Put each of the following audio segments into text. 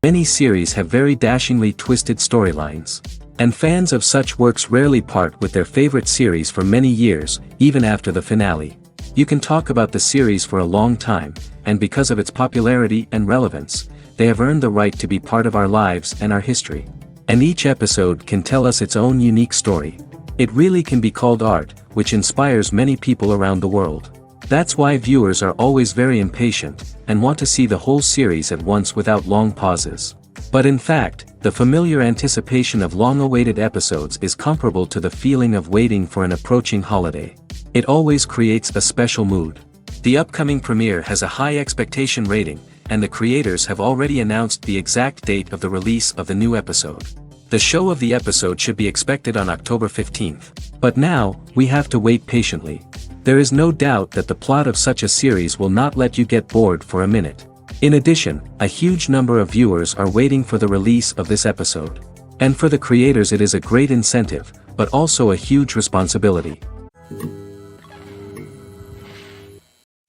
Many series have very dashingly twisted storylines. And fans of such works rarely part with their favorite series for many years, even after the finale. You can talk about the series for a long time, and because of its popularity and relevance, they have earned the right to be part of our lives and our history. And each episode can tell us its own unique story. It really can be called art, which inspires many people around the world. That's why viewers are always very impatient, and want to see the whole series at once without long pauses. But in fact, the familiar anticipation of long-awaited episodes is comparable to the feeling of waiting for an approaching holiday. It always creates a special mood. The upcoming premiere has a high expectation rating, and the creators have already announced the exact date of the release of the new episode. The show of the episode should be expected on October 15th. But now, we have to wait patiently. There is no doubt that the plot of such a series will not let you get bored for a minute. In addition, a huge number of viewers are waiting for the release of this episode. And for the creators it is a great incentive, but also a huge responsibility.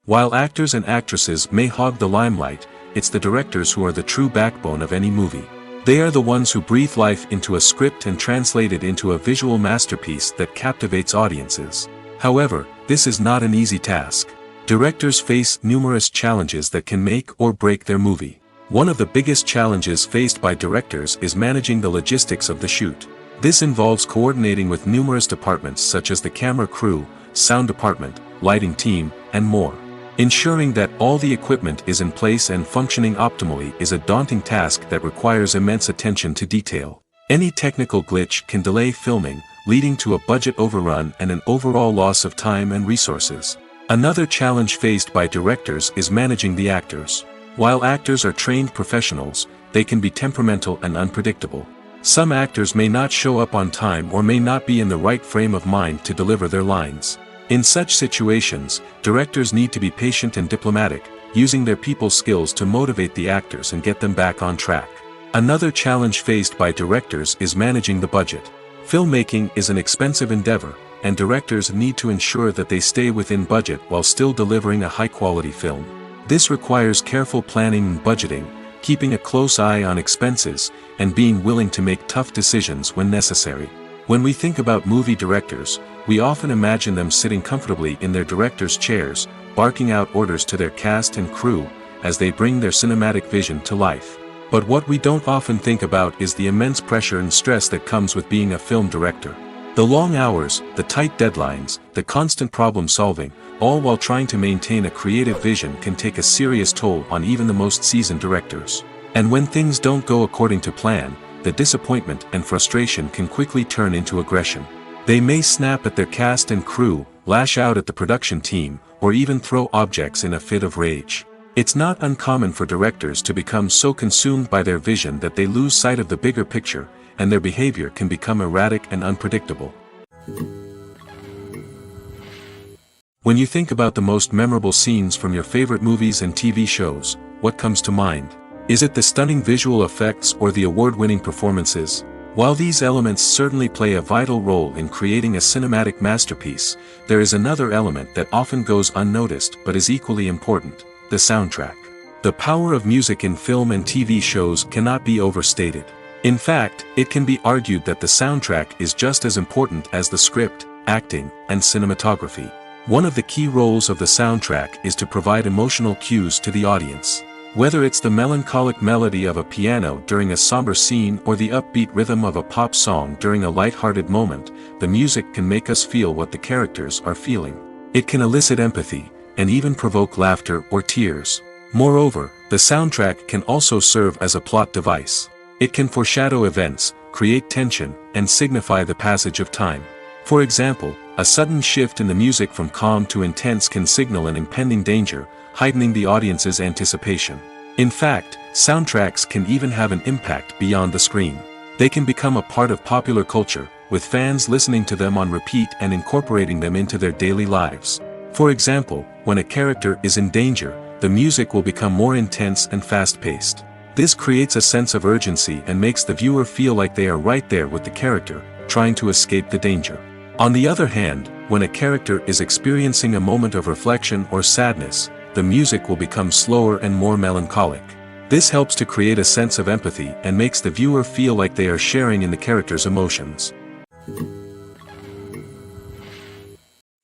While actors and actresses may hog the limelight, it's the directors who are the true backbone of any movie. They are the ones who breathe life into a script and translate it into a visual masterpiece that captivates audiences. However, this is not an easy task. Directors face numerous challenges that can make or break their movie. One of the biggest challenges faced by directors is managing the logistics of the shoot. This involves coordinating with numerous departments such as the camera crew, sound department, lighting team, and more. Ensuring that all the equipment is in place and functioning optimally is a daunting task that requires immense attention to detail. Any technical glitch can delay filming, leading to a budget overrun and an overall loss of time and resources. Another challenge faced by directors is managing the actors. While actors are trained professionals, they can be temperamental and unpredictable. Some actors may not show up on time or may not be in the right frame of mind to deliver their lines. In such situations, directors need to be patient and diplomatic, using their people skills to motivate the actors and get them back on track. Another challenge faced by directors is managing the budget. Filmmaking is an expensive endeavor, and directors need to ensure that they stay within budget while still delivering a high-quality film. This requires careful planning and budgeting, keeping a close eye on expenses, and being willing to make tough decisions when necessary. When we think about movie directors, we often imagine them sitting comfortably in their director's chairs, barking out orders to their cast and crew, as they bring their cinematic vision to life. But what we don't often think about is the immense pressure and stress that comes with being a film director. The long hours, the tight deadlines, the constant problem solving, all while trying to maintain a creative vision can take a serious toll on even the most seasoned directors. And when things don't go according to plan, the disappointment and frustration can quickly turn into aggression. They may snap at their cast and crew, lash out at the production team, or even throw objects in a fit of rage. It's not uncommon for directors to become so consumed by their vision that they lose sight of the bigger picture, and their behavior can become erratic and unpredictable. When you think about the most memorable scenes from your favorite movies and TV shows, what comes to mind? Is it the stunning visual effects or the award-winning performances? While these elements certainly play a vital role in creating a cinematic masterpiece, there is another element that often goes unnoticed but is equally important: the soundtrack. The power of music in film and TV shows cannot be overstated. In fact, it can be argued that the soundtrack is just as important as the script, acting, and cinematography. One of the key roles of the soundtrack is to provide emotional cues to the audience. Whether it's the melancholic melody of a piano during a somber scene or the upbeat rhythm of a pop song during a light-hearted moment, the music can make us feel what the characters are feeling. It can elicit empathy, and even provoke laughter or tears. Moreover, the soundtrack can also serve as a plot device. It can foreshadow events, create tension, and signify the passage of time. For example, a sudden shift in the music from calm to intense can signal an impending danger, heightening the audience's anticipation. In fact, soundtracks can even have an impact beyond the screen. They can become a part of popular culture, with fans listening to them on repeat and incorporating them into their daily lives. For example, when a character is in danger, the music will become more intense and fast-paced. This creates a sense of urgency and makes the viewer feel like they are right there with the character, trying to escape the danger. On the other hand, when a character is experiencing a moment of reflection or sadness, the music will become slower and more melancholic. This helps to create a sense of empathy and makes the viewer feel like they are sharing in the character's emotions.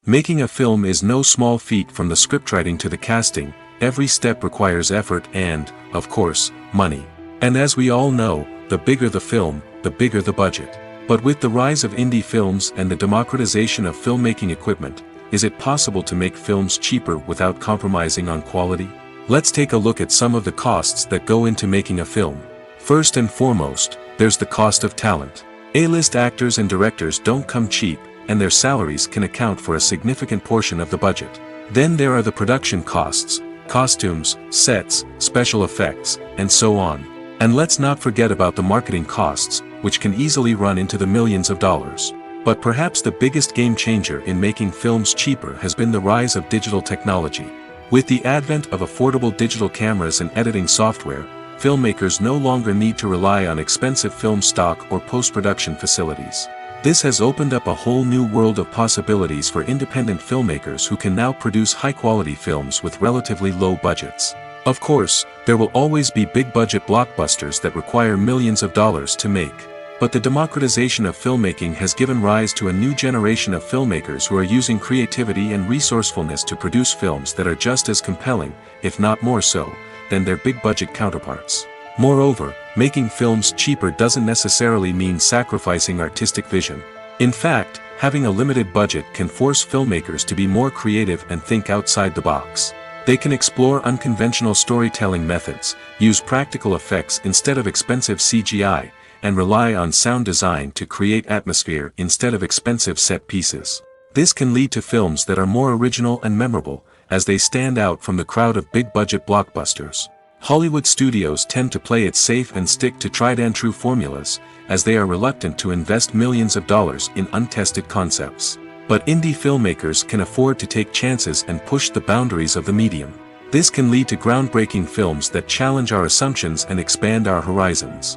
Making a film is no small feat. From the scriptwriting to the casting, every step requires effort and, of course, money. And as we all know, the bigger the film, the bigger the budget. But with the rise of indie films and the democratization of filmmaking equipment, is it possible to make films cheaper without compromising on quality? Let's take a look at some of the costs that go into making a film. First and foremost, there's the cost of talent. A-list actors and directors don't come cheap, and their salaries can account for a significant portion of the budget. Then there are the production costs, costumes, sets, special effects, and so on. And let's not forget about the marketing costs, which can easily run into the millions of dollars. But perhaps the biggest game changer in making films cheaper has been the rise of digital technology. With the advent of affordable digital cameras and editing software, filmmakers no longer need to rely on expensive film stock or post-production facilities. This has opened up a whole new world of possibilities for independent filmmakers who can now produce high-quality films with relatively low budgets. Of course, there will always be big-budget blockbusters that require millions of dollars to make. But the democratization of filmmaking has given rise to a new generation of filmmakers who are using creativity and resourcefulness to produce films that are just as compelling, if not more so, than their big-budget counterparts. Moreover, making films cheaper doesn't necessarily mean sacrificing artistic vision. In fact, having a limited budget can force filmmakers to be more creative and think outside the box. They can explore unconventional storytelling methods, use practical effects instead of expensive CGI, and rely on sound design to create atmosphere instead of expensive set pieces. This can lead to films that are more original and memorable, as they stand out from the crowd of big-budget blockbusters. Hollywood studios tend to play it safe and stick to tried-and-true formulas, as they are reluctant to invest millions of dollars in untested concepts. But indie filmmakers can afford to take chances and push the boundaries of the medium. This can lead to groundbreaking films that challenge our assumptions and expand our horizons.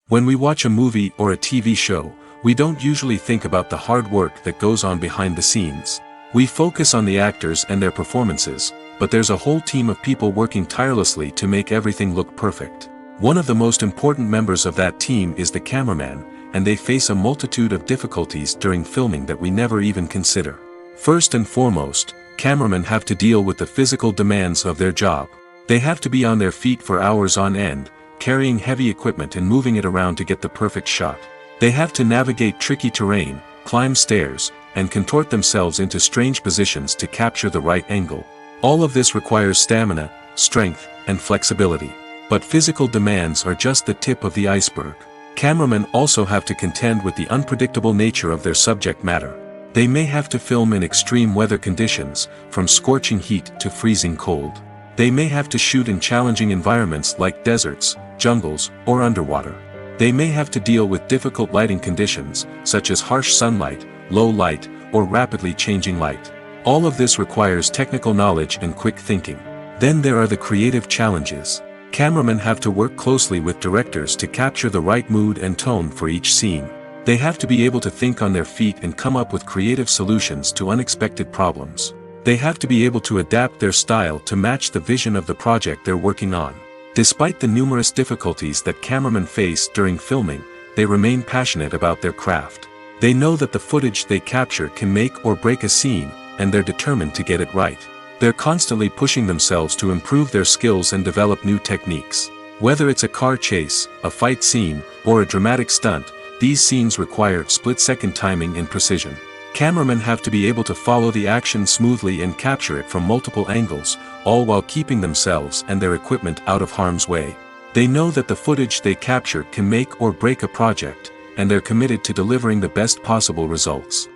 When we watch a movie or a TV show, we don't usually think about the hard work that goes on behind the scenes. We focus on the actors and their performances, but there's a whole team of people working tirelessly to make everything look perfect. One of the most important members of that team is the cameraman, and they face a multitude of difficulties during filming that we never even consider. First and foremost, cameramen have to deal with the physical demands of their job. They have to be on their feet for hours on end, carrying heavy equipment and moving it around to get the perfect shot. They have to navigate tricky terrain, climb stairs, and contort themselves into strange positions to capture the right angle. All of this requires stamina, strength, and flexibility. But physical demands are just the tip of the iceberg. Cameramen also have to contend with the unpredictable nature of their subject matter. They may have to film in extreme weather conditions, from scorching heat to freezing cold. They may have to shoot in challenging environments like deserts, jungles, or underwater. They may have to deal with difficult lighting conditions, such as harsh sunlight, low light, or rapidly changing light. All of this requires technical knowledge and quick thinking. Then there are the creative challenges. Cameramen have to work closely with directors to capture the right mood and tone for each scene. They have to be able to think on their feet and come up with creative solutions to unexpected problems. They have to be able to adapt their style to match the vision of the project they're working on. Despite the numerous difficulties that cameramen face during filming, they remain passionate about their craft. They know that the footage they capture can make or break a scene, and they're determined to get it right. They're constantly pushing themselves to improve their skills and develop new techniques. Whether it's a car chase, a fight scene, or a dramatic stunt, these scenes require split-second timing and precision. Cameramen have to be able to follow the action smoothly and capture it from multiple angles, all while keeping themselves and their equipment out of harm's way. They know that the footage they capture can make or break a project, and they're committed to delivering the best possible results.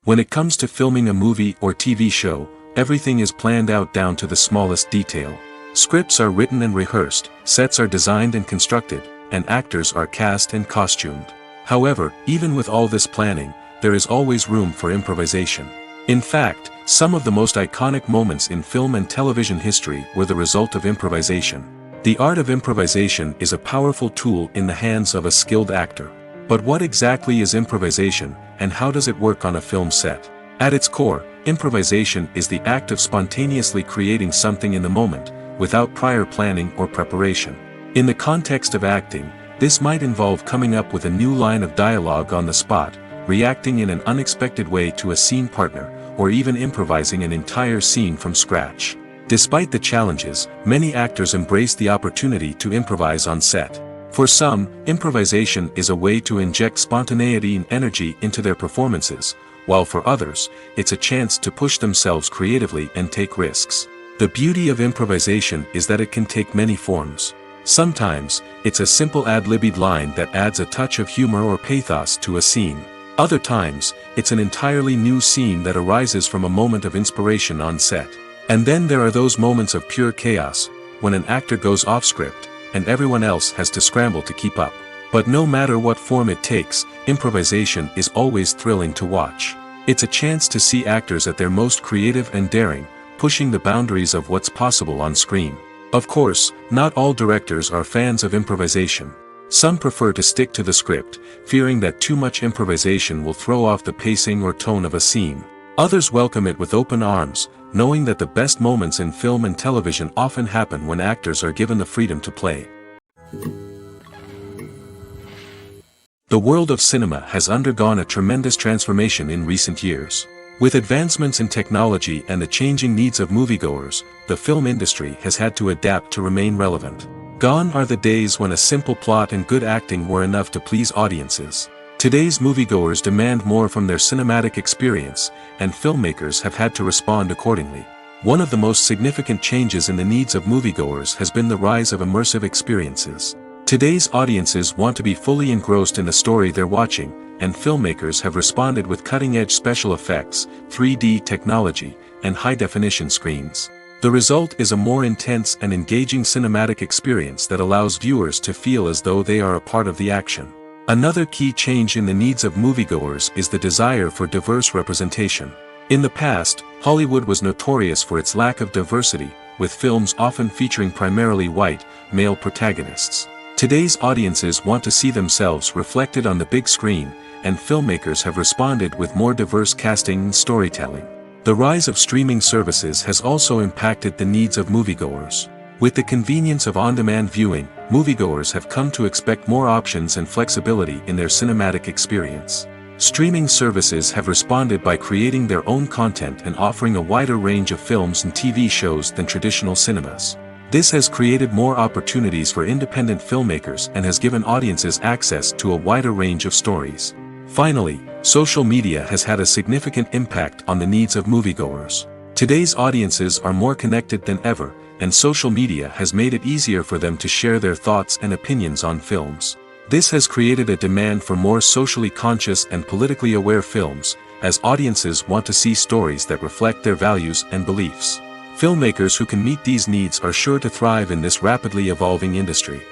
When it comes to filming a movie or TV show, everything is planned out down to the smallest detail. Scripts are written and rehearsed, sets are designed and constructed, and actors are cast and costumed. However, even with all this planning, there is always room for improvisation. In fact, some of the most iconic moments in film and television history were the result of improvisation. The art of improvisation is a powerful tool in the hands of a skilled actor. But what exactly is improvisation, and how does it work on a film set? At its core, improvisation is the act of spontaneously creating something in the moment, without prior planning or preparation. In the context of acting, this might involve coming up with a new line of dialogue on the spot, reacting in an unexpected way to a scene partner, or even improvising an entire scene from scratch. Despite the challenges, many actors embrace the opportunity to improvise on set. For some, improvisation is a way to inject spontaneity and energy into their performances, while for others, it's a chance to push themselves creatively and take risks. The beauty of improvisation is that it can take many forms. Sometimes, it's a simple ad-libbed line that adds a touch of humor or pathos to a scene. Other times, it's an entirely new scene that arises from a moment of inspiration on set. And then there are those moments of pure chaos, when an actor goes off script, and everyone else has to scramble to keep up. But no matter what form it takes, improvisation is always thrilling to watch. It's a chance to see actors at their most creative and daring, pushing the boundaries of what's possible on screen. Of course, not all directors are fans of improvisation. Some prefer to stick to the script, fearing that too much improvisation will throw off the pacing or tone of a scene. Others welcome it with open arms, knowing that the best moments in film and television often happen when actors are given the freedom to play. The world of cinema has undergone a tremendous transformation in recent years. With advancements in technology and the changing needs of moviegoers, the film industry has had to adapt to remain relevant. Gone are the days when a simple plot and good acting were enough to please audiences. Today's moviegoers demand more from their cinematic experience, and filmmakers have had to respond accordingly. One of the most significant changes in the needs of moviegoers has been the rise of immersive experiences. Today's audiences want to be fully engrossed in the story they're watching, and filmmakers have responded with cutting-edge special effects, 3D technology, and high-definition screens. The result is a more intense and engaging cinematic experience that allows viewers to feel as though they are a part of the action. Another key change in the needs of moviegoers is the desire for diverse representation. In the past, Hollywood was notorious for its lack of diversity, with films often featuring primarily white, male protagonists. Today's audiences want to see themselves reflected on the big screen, and filmmakers have responded with more diverse casting and storytelling. The rise of streaming services has also impacted the needs of moviegoers. With the convenience of on-demand viewing, moviegoers have come to expect more options and flexibility in their cinematic experience. Streaming services have responded by creating their own content and offering a wider range of films and TV shows than traditional cinemas. This has created more opportunities for independent filmmakers and has given audiences access to a wider range of stories. Finally, social media has had a significant impact on the needs of moviegoers. Today's audiences are more connected than ever, and social media has made it easier for them to share their thoughts and opinions on films. This has created a demand for more socially conscious and politically aware films, as audiences want to see stories that reflect their values and beliefs. Filmmakers who can meet these needs are sure to thrive in this rapidly evolving industry.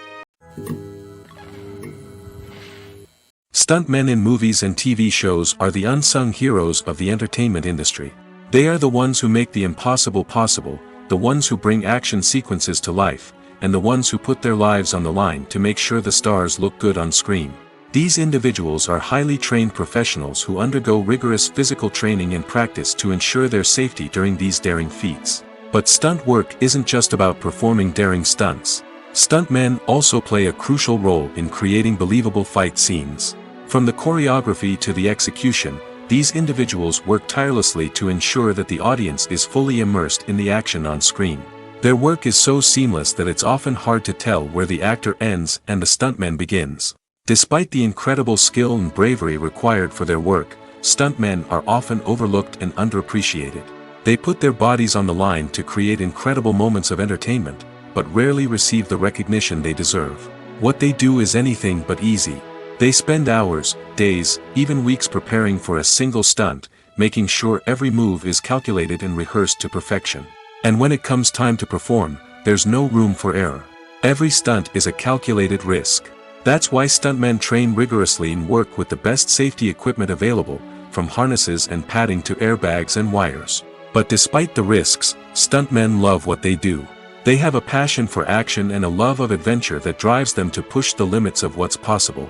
Stuntmen in movies and TV shows are the unsung heroes of the entertainment industry. They are the ones who make the impossible possible, the ones who bring action sequences to life, and the ones who put their lives on the line to make sure the stars look good on screen. These individuals are highly trained professionals who undergo rigorous physical training and practice to ensure their safety during these daring feats. But stunt work isn't just about performing daring stunts. Stuntmen also play a crucial role in creating believable fight scenes. From the choreography to the execution, these individuals work tirelessly to ensure that the audience is fully immersed in the action on screen. Their work is so seamless that it's often hard to tell where the actor ends and the stuntman begins. Despite the incredible skill and bravery required for their work, stuntmen are often overlooked and underappreciated. They put their bodies on the line to create incredible moments of entertainment, but rarely receive the recognition they deserve. What they do is anything but easy. They spend hours, days, even weeks preparing for a single stunt, making sure every move is calculated and rehearsed to perfection. And when it comes time to perform, there's no room for error. Every stunt is a calculated risk. That's why stuntmen train rigorously and work with the best safety equipment available, from harnesses and padding to airbags and wires. But despite the risks, stuntmen love what they do. They have a passion for action and a love of adventure that drives them to push the limits of what's possible.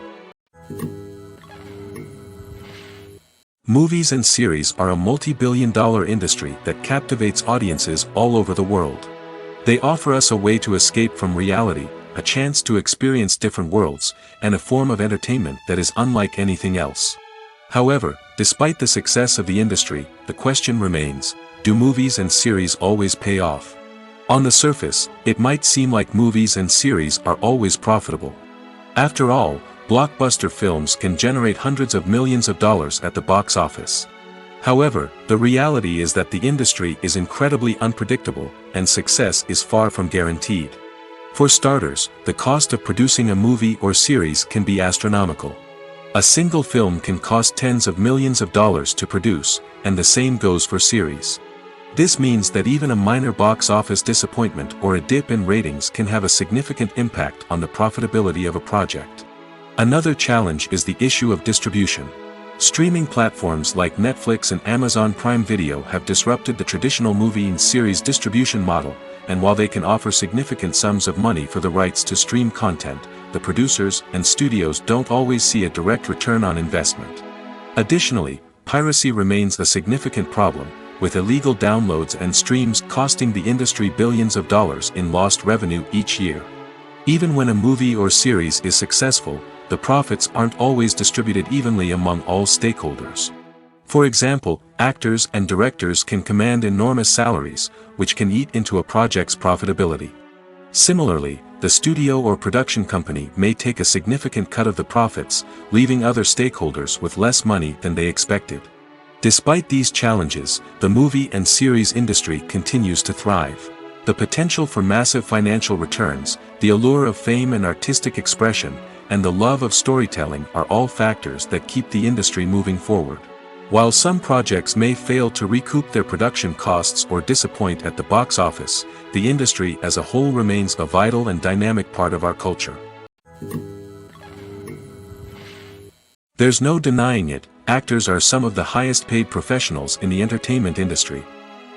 Movies and series are a multi-billion-dollar industry that captivates audiences all over the world. They offer us a way to escape from reality, a chance to experience different worlds, and a form of entertainment that is unlike anything else. However, despite the success of the industry, the question remains, do movies and series always pay off? On the surface, it might seem like movies and series are always profitable. After all, blockbuster films can generate hundreds of millions of dollars at the box office. However, the reality is that the industry is incredibly unpredictable, and success is far from guaranteed. For starters, the cost of producing a movie or series can be astronomical. A single film can cost tens of millions of dollars to produce, and the same goes for series. This means that even a minor box office disappointment or a dip in ratings can have a significant impact on the profitability of a project. Another challenge is the issue of distribution. Streaming platforms like Netflix and Amazon Prime Video have disrupted the traditional movie and series distribution model, and while they can offer significant sums of money for the rights to stream content, the producers and studios don't always see a direct return on investment. Additionally, piracy remains a significant problem, with illegal downloads and streams costing the industry billions of dollars in lost revenue each year. Even when a movie or series is successful, the profits aren't always distributed evenly among all stakeholders. For example, actors and directors can command enormous salaries, which can eat into a project's profitability. Similarly, the studio or production company may take a significant cut of the profits, leaving other stakeholders with less money than they expected. Despite these challenges, the movie and series industry continues to thrive. The potential for massive financial returns, the allure of fame and artistic expression, and the love of storytelling are all factors that keep the industry moving forward. While some projects may fail to recoup their production costs or disappoint at the box office, the industry as a whole remains a vital and dynamic part of our culture. There's no denying it, actors are some of the highest paid professionals in the entertainment industry.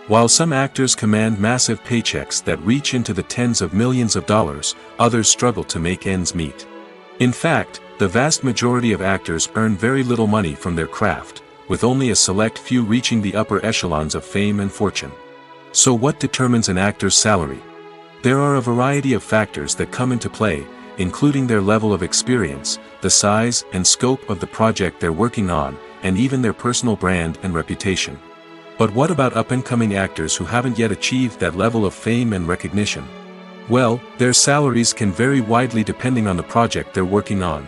While some actors command massive paychecks that reach into the tens of millions of dollars, others struggle to make ends meet. In fact, the vast majority of actors earn very little money from their craft, with only a select few reaching the upper echelons of fame and fortune. So what determines an actor's salary? There are a variety of factors that come into play, including their level of experience, the size and scope of the project they're working on, and even their personal brand and reputation. But what about up-and-coming actors who haven't yet achieved that level of fame and recognition? Well, their salaries can vary widely depending on the project they're working on.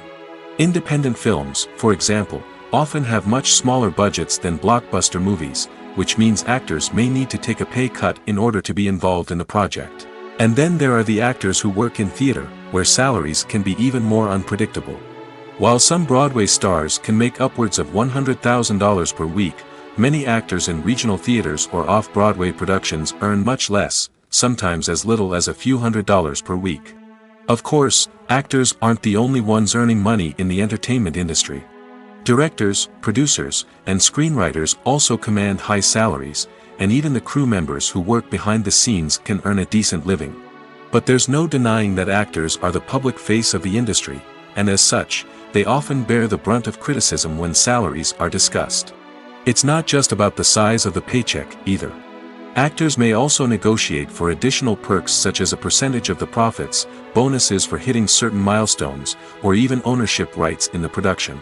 Independent films, for example, often have much smaller budgets than blockbuster movies, which means actors may need to take a pay cut in order to be involved in the project. And then there are the actors who work in theater, where salaries can be even more unpredictable. While some Broadway stars can make upwards of $100,000 per week, many actors in regional theaters or off-Broadway productions earn much less, sometimes as little as a few $100s per week. Of course, actors aren't the only ones earning money in the entertainment industry. Directors, producers, and screenwriters also command high salaries, and even the crew members who work behind the scenes can earn a decent living. But there's no denying that actors are the public face of the industry, and as such, they often bear the brunt of criticism when salaries are discussed. It's not just about the size of the paycheck, either. Actors may also negotiate for additional perks such as a percentage of the profits, bonuses for hitting certain milestones, or even ownership rights in the production.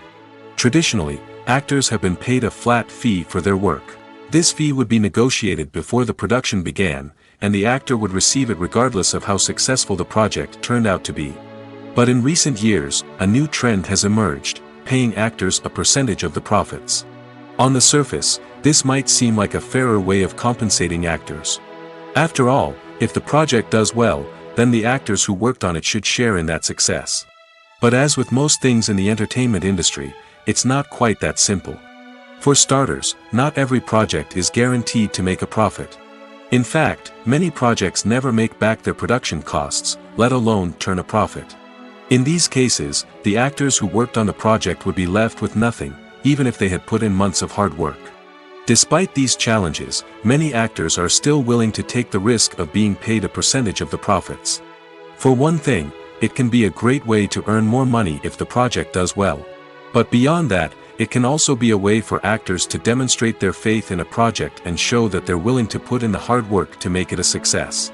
Traditionally, actors have been paid a flat fee for their work. This fee would be negotiated before the production began, and the actor would receive it regardless of how successful the project turned out to be. But in recent years, a new trend has emerged, paying actors a percentage of the profits. On the surface, this might seem like a fairer way of compensating actors. After all, if the project does well, then the actors who worked on it should share in that success. But as with most things in the entertainment industry, it's not quite that simple. For starters, not every project is guaranteed to make a profit. In fact, many projects never make back their production costs, let alone turn a profit. In these cases, the actors who worked on the project would be left with nothing, even if they had put in months of hard work. Despite these challenges, many actors are still willing to take the risk of being paid a percentage of the profits. For one thing, it can be a great way to earn more money if the project does well. But beyond that, it can also be a way for actors to demonstrate their faith in a project and show that they're willing to put in the hard work to make it a success.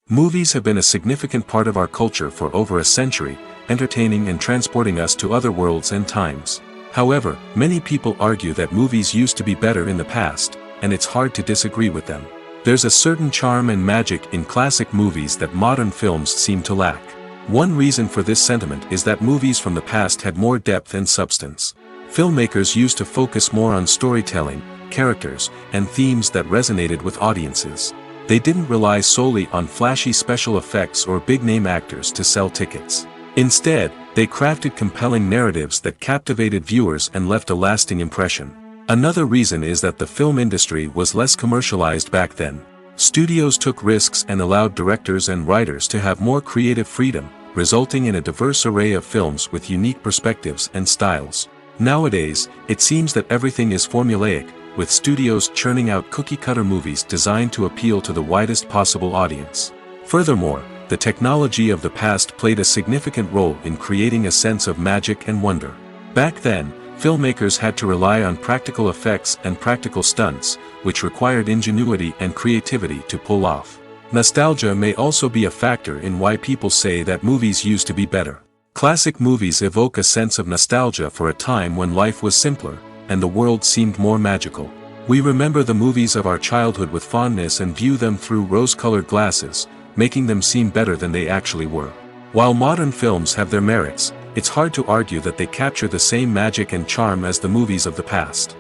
Movies have been a significant part of our culture for over a century, entertaining and transporting us to other worlds and times. However, many people argue that movies used to be better in the past, and it's hard to disagree with them. There's a certain charm and magic in classic movies that modern films seem to lack. One reason for this sentiment is that movies from the past had more depth and substance. Filmmakers used to focus more on storytelling, characters, and themes that resonated with audiences. They didn't rely solely on flashy special effects or big-name actors to sell tickets. Instead, they crafted compelling narratives that captivated viewers and left a lasting impression. Another reason is that the film industry was less commercialized back then. Studios took risks and allowed directors and writers to have more creative freedom, resulting in a diverse array of films with unique perspectives and styles. Nowadays, it seems that everything is formulaic, with studios churning out cookie-cutter movies designed to appeal to the widest possible audience. Furthermore, the technology of the past played a significant role in creating a sense of magic and wonder. Back then, filmmakers had to rely on practical effects and practical stunts, which required ingenuity and creativity to pull off. Nostalgia may also be a factor in why people say that movies used to be better. Classic movies evoke a sense of nostalgia for a time when life was simpler, and the world seemed more magical. We remember the movies of our childhood with fondness and view them through rose-colored glasses, making them seem better than they actually were. While modern films have their merits, it's hard to argue that they capture the same magic and charm as the movies of the past.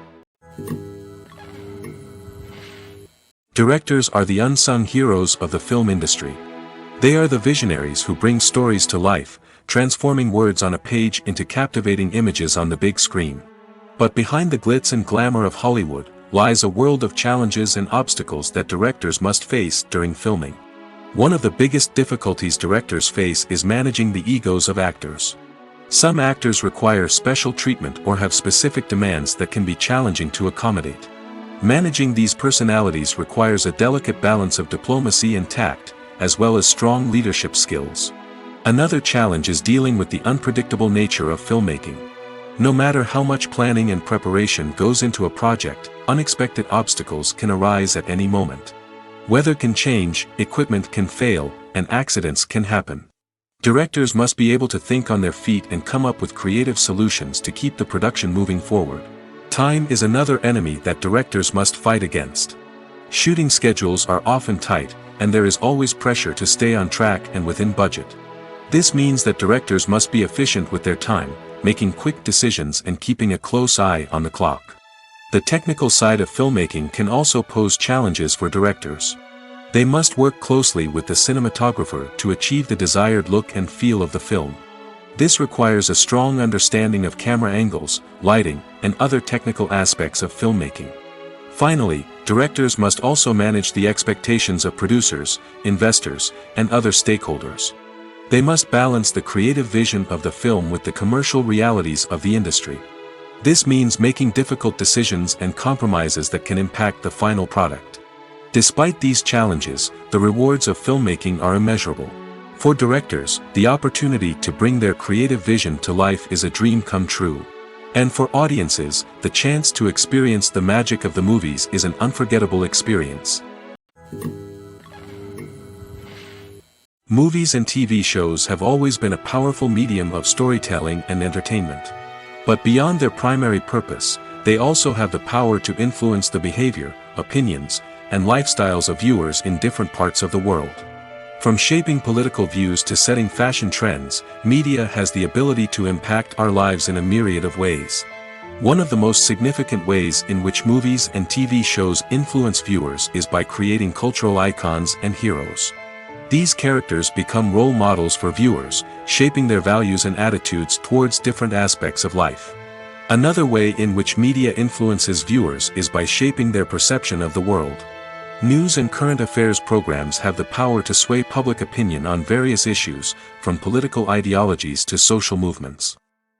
Directors are the unsung heroes of the film industry. They are the visionaries who bring stories to life, transforming words on a page into captivating images on the big screen. But behind the glitz and glamour of Hollywood lies a world of challenges and obstacles that directors must face during filming. One of the biggest difficulties directors face is managing the egos of actors. Some actors require special treatment or have specific demands that can be challenging to accommodate. Managing these personalities requires a delicate balance of diplomacy and tact, as well as strong leadership skills. Another challenge is dealing with the unpredictable nature of filmmaking. No matter how much planning and preparation goes into a project, unexpected obstacles can arise at any moment. Weather can change, equipment can fail, and accidents can happen. Directors must be able to think on their feet and come up with creative solutions to keep the production moving forward. Time is another enemy that directors must fight against. Shooting schedules are often tight, and there is always pressure to stay on track and within budget. This means that directors must be efficient with their time, making quick decisions and keeping a close eye on the clock. The technical side of filmmaking can also pose challenges for directors. They must work closely with the cinematographer to achieve the desired look and feel of the film. This requires a strong understanding of camera angles, lighting, and other technical aspects of filmmaking. Finally, directors must also manage the expectations of producers, investors, and other stakeholders. They must balance the creative vision of the film with the commercial realities of the industry. This means making difficult decisions and compromises that can impact the final product. Despite these challenges, the rewards of filmmaking are immeasurable. For directors, the opportunity to bring their creative vision to life is a dream come true. And for audiences, the chance to experience the magic of the movies is an unforgettable experience. Movies and TV shows have always been a powerful medium of storytelling and entertainment. But beyond their primary purpose, they also have the power to influence the behavior, opinions, and lifestyles of viewers in different parts of the world. From shaping political views to setting fashion trends, media has the ability to impact our lives in a myriad of ways. One of the most significant ways in which movies and TV shows influence viewers is by creating cultural icons and heroes. These characters become role models for viewers, shaping their values and attitudes towards different aspects of life. Another way in which media influences viewers is by shaping their perception of the world. News and current affairs programs have the power to sway public opinion on various issues, from political ideologies to social movements.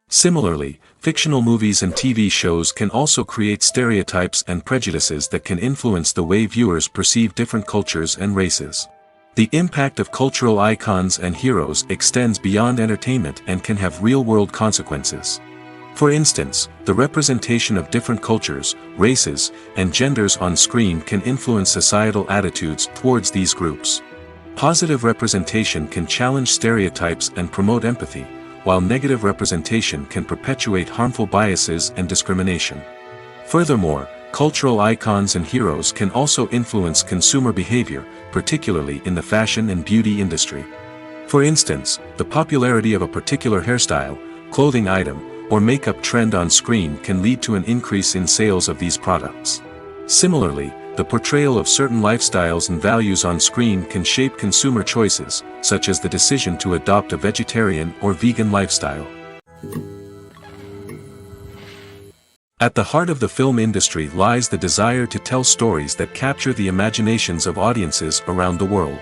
Similarly, fictional movies and TV shows can also create stereotypes and prejudices that can influence the way viewers perceive different cultures and races. The impact of cultural icons and heroes extends beyond entertainment and can have real-world consequences. For instance, the representation of different cultures, races, and genders on screen can influence societal attitudes towards these groups. Positive representation can challenge stereotypes and promote empathy, while negative representation can perpetuate harmful biases and discrimination. Furthermore, cultural icons and heroes can also influence consumer behavior, particularly in the fashion and beauty industry. For instance, the popularity of a particular hairstyle, clothing item, or makeup trend on screen can lead to an increase in sales of these products. Similarly, the portrayal of certain lifestyles and values on screen can shape consumer choices, such as the decision to adopt a vegetarian or vegan lifestyle. At the heart of the film industry lies the desire to tell stories that capture the imaginations of audiences around the world.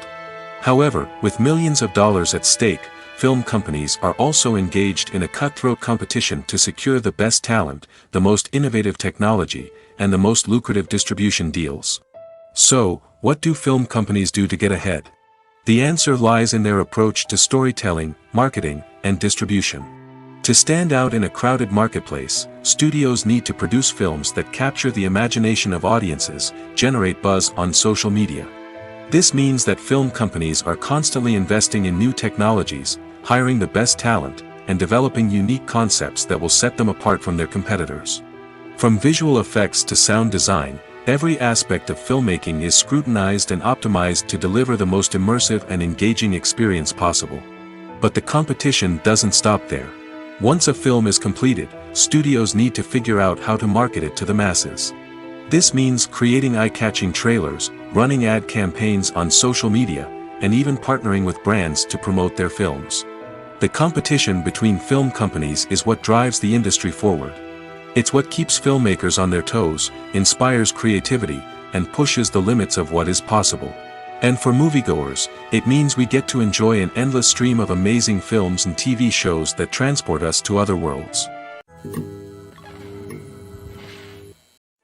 However, with millions of dollars at stake, film companies are also engaged in a cutthroat competition to secure the best talent, the most innovative technology, and the most lucrative distribution deals. So, what do film companies do to get ahead? The answer lies in their approach to storytelling, marketing, and distribution. To stand out in a crowded marketplace, studios need to produce films that capture the imagination of audiences, generate buzz on social media. This means that film companies are constantly investing in new technologies, hiring the best talent, and developing unique concepts that will set them apart from their competitors. From visual effects to sound design, every aspect of filmmaking is scrutinized and optimized to deliver the most immersive and engaging experience possible. But the competition doesn't stop there. Once a film is completed, studios need to figure out how to market it to the masses. This means creating eye-catching trailers, running ad campaigns on social media, and even partnering with brands to promote their films. The competition between film companies is what drives the industry forward. It's what keeps filmmakers on their toes, inspires creativity, and pushes the limits of what is possible. And for moviegoers, it means we get to enjoy an endless stream of amazing films and TV shows that transport us to other worlds.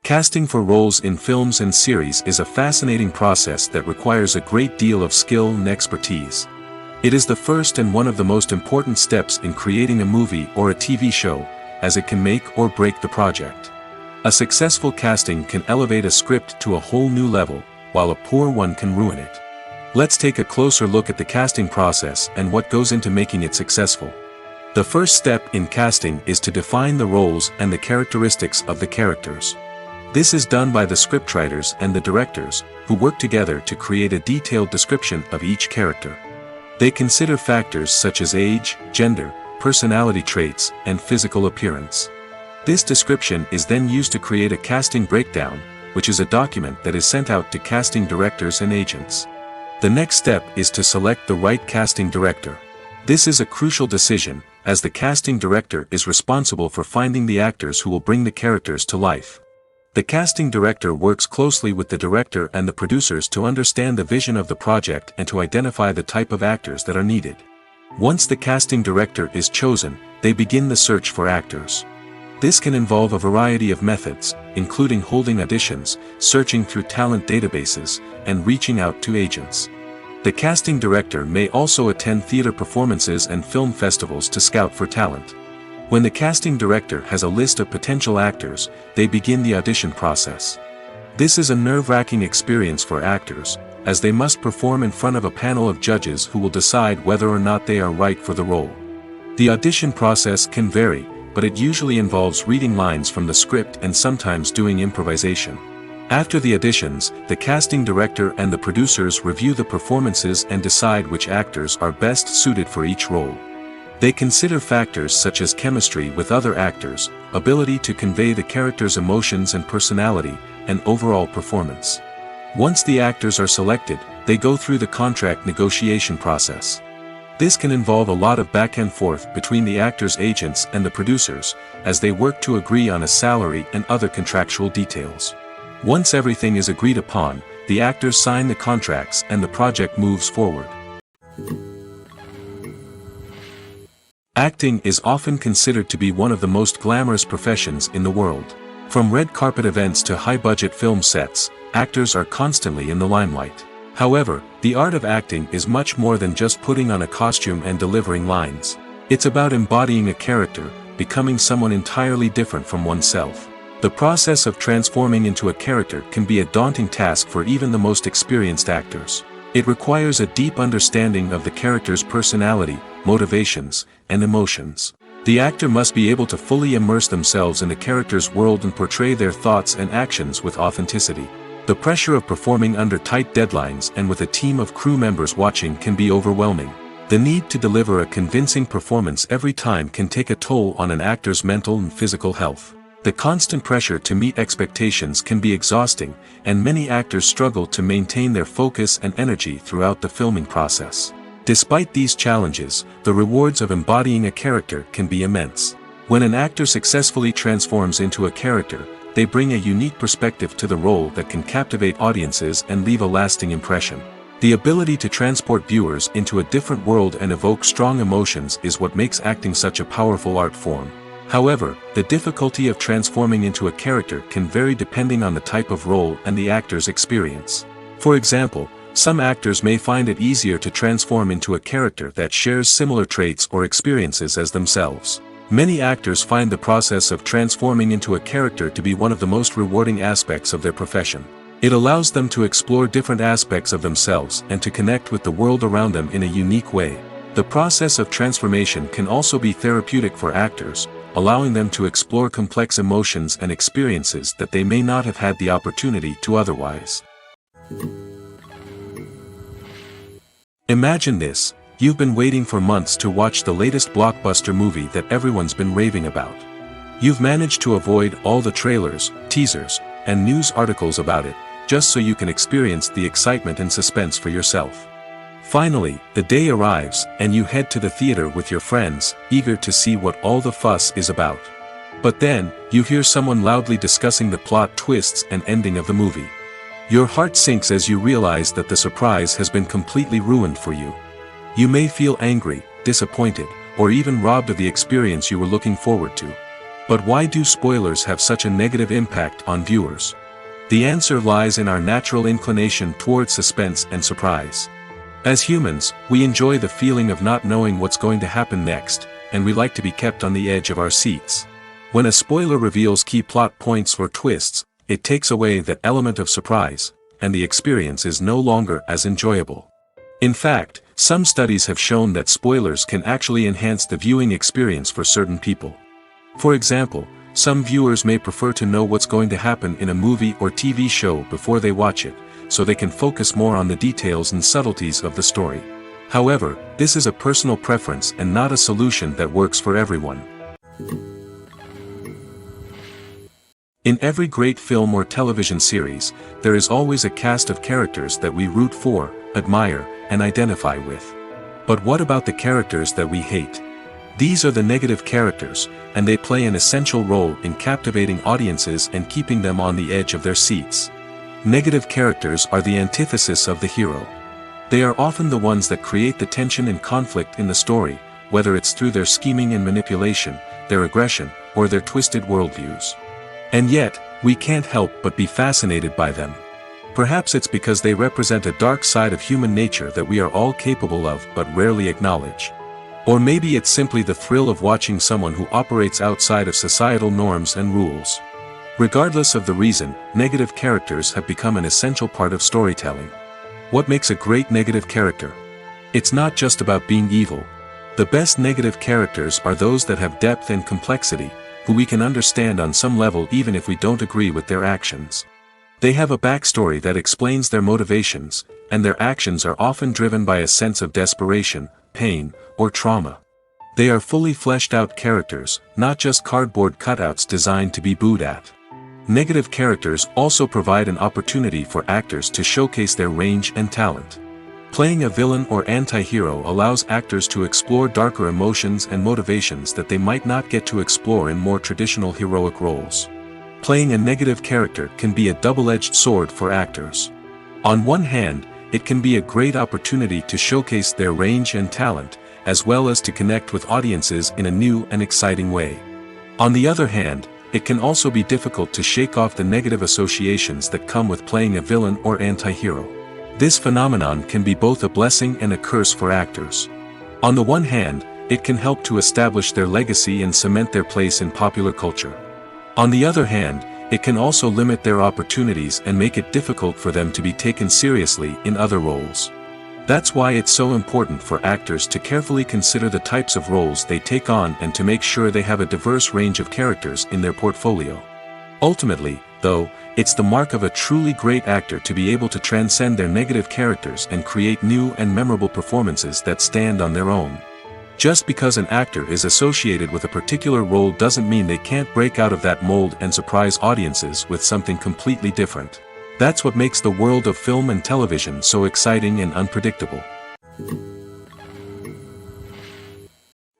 Casting for roles in films and series is a fascinating process that requires a great deal of skill and expertise. It is the first and one of the most important steps in creating a movie or a TV show, as it can make or break the project. A successful casting can elevate a script to a whole new level, while a poor one can ruin it. Let's take a closer look at the casting process and what goes into making it successful. The first step in casting is to define the roles and the characteristics of the characters. This is done by the scriptwriters and the directors, who work together to create a detailed description of each character. They consider factors such as age, gender, personality traits, and physical appearance. This description is then used to create a casting breakdown, which is a document that is sent out to casting directors and agents. The next step is to select the right casting director. This is a crucial decision, as the casting director is responsible for finding the actors who will bring the characters to life. The casting director works closely with the director and the producers to understand the vision of the project and to identify the type of actors that are needed. Once the casting director is chosen, they begin the search for actors. This can involve a variety of methods, including holding auditions, searching through talent databases, and reaching out to agents. The casting director may also attend theater performances and film festivals to scout for talent. When the casting director has a list of potential actors, they begin the audition process. This is a nerve-wracking experience for actors, as they must perform in front of a panel of judges who will decide whether or not they are right for the role. The audition process can vary, but it usually involves reading lines from the script and sometimes doing improvisation. After the auditions, the casting director and the producers review the performances and decide which actors are best suited for each role. They consider factors such as chemistry with other actors, ability to convey the character's emotions and personality, and overall performance. Once the actors are selected, they go through the contract negotiation process. This can involve a lot of back and forth between the actors' agents and the producers, as they work to agree on a salary and other contractual details. Once everything is agreed upon, the actors sign the contracts and the project moves forward. Acting is often considered to be one of the most glamorous professions in the world. From red carpet events to high-budget film sets, actors are constantly in the limelight. However, the art of acting is much more than just putting on a costume and delivering lines. It's about embodying a character, becoming someone entirely different from oneself. The process of transforming into a character can be a daunting task for even the most experienced actors. It requires a deep understanding of the character's personality, motivations, and emotions. The actor must be able to fully immerse themselves in the character's world and portray their thoughts and actions with authenticity. The pressure of performing under tight deadlines and with a team of crew members watching can be overwhelming. The need to deliver a convincing performance every time can take a toll on an actor's mental and physical health. The constant pressure to meet expectations can be exhausting, and many actors struggle to maintain their focus and energy throughout the filming process. Despite these challenges, the rewards of embodying a character can be immense. When an actor successfully transforms into a character, they bring a unique perspective to the role that can captivate audiences and leave a lasting impression. The ability to transport viewers into a different world and evoke strong emotions is what makes acting such a powerful art form. However, the difficulty of transforming into a character can vary depending on the type of role and the actor's experience. For example, some actors may find it easier to transform into a character that shares similar traits or experiences as themselves. Many actors find the process of transforming into a character to be one of the most rewarding aspects of their profession. It allows them to explore different aspects of themselves and to connect with the world around them in a unique way. The process of transformation can also be therapeutic for actors, allowing them to explore complex emotions and experiences that they may not have had the opportunity to otherwise. Imagine this: you've been waiting for months to watch the latest blockbuster movie that everyone's been raving about. You've managed to avoid all the trailers, teasers, and news articles about it, just so you can experience the excitement and suspense for yourself. Finally, the day arrives, and you head to the theater with your friends, eager to see what all the fuss is about. But then, you hear someone loudly discussing the plot twists and ending of the movie. Your heart sinks as you realize that the surprise has been completely ruined for you. You may feel angry, disappointed, or even robbed of the experience you were looking forward to. But why do spoilers have such a negative impact on viewers? The answer lies in our natural inclination towards suspense and surprise. As humans, we enjoy the feeling of not knowing what's going to happen next, and we like to be kept on the edge of our seats. When a spoiler reveals key plot points or twists, it takes away that element of surprise, and the experience is no longer as enjoyable. In fact, some studies have shown that spoilers can actually enhance the viewing experience for certain people. For example, some viewers may prefer to know what's going to happen in a movie or TV show before they watch it, so they can focus more on the details and subtleties of the story. However, this is a personal preference and not a solution that works for everyone. In every great film or television series, there is always a cast of characters that we root for, admire, and identify with. But what about the characters that we hate? These are the negative characters, and they play an essential role in captivating audiences and keeping them on the edge of their seats. Negative characters are the antithesis of the hero. They are often the ones that create the tension and conflict in the story, whether it's through their scheming and manipulation, their aggression, or their twisted worldviews. And yet, we can't help but be fascinated by them. Perhaps it's because they represent a dark side of human nature that we are all capable of but rarely acknowledge. Or maybe it's simply the thrill of watching someone who operates outside of societal norms and rules. Regardless of the reason, negative characters have become an essential part of storytelling. What makes a great negative character? It's not just about being evil. The best negative characters are those that have depth and complexity, who we can understand on some level even if we don't agree with their actions. They have a backstory that explains their motivations, and their actions are often driven by a sense of desperation, pain, or trauma. They are fully fleshed out characters, not just cardboard cutouts designed to be booed at. Negative characters also provide an opportunity for actors to showcase their range and talent. Playing a villain or anti-hero allows actors to explore darker emotions and motivations that they might not get to explore in more traditional heroic roles. Playing a negative character can be a double-edged sword for actors. On one hand, it can be a great opportunity to showcase their range and talent, as well as to connect with audiences in a new and exciting way. On the other hand, it can also be difficult to shake off the negative associations that come with playing a villain or anti-hero. This phenomenon can be both a blessing and a curse for actors. On the one hand, it can help to establish their legacy and cement their place in popular culture. On the other hand, it can also limit their opportunities and make it difficult for them to be taken seriously in other roles. That's why it's so important for actors to carefully consider the types of roles they take on and to make sure they have a diverse range of characters in their portfolio. Ultimately, though, it's the mark of a truly great actor to be able to transcend their negative characters and create new and memorable performances that stand on their own. Just because an actor is associated with a particular role doesn't mean they can't break out of that mold and surprise audiences with something completely different. That's what makes the world of film and television so exciting and unpredictable.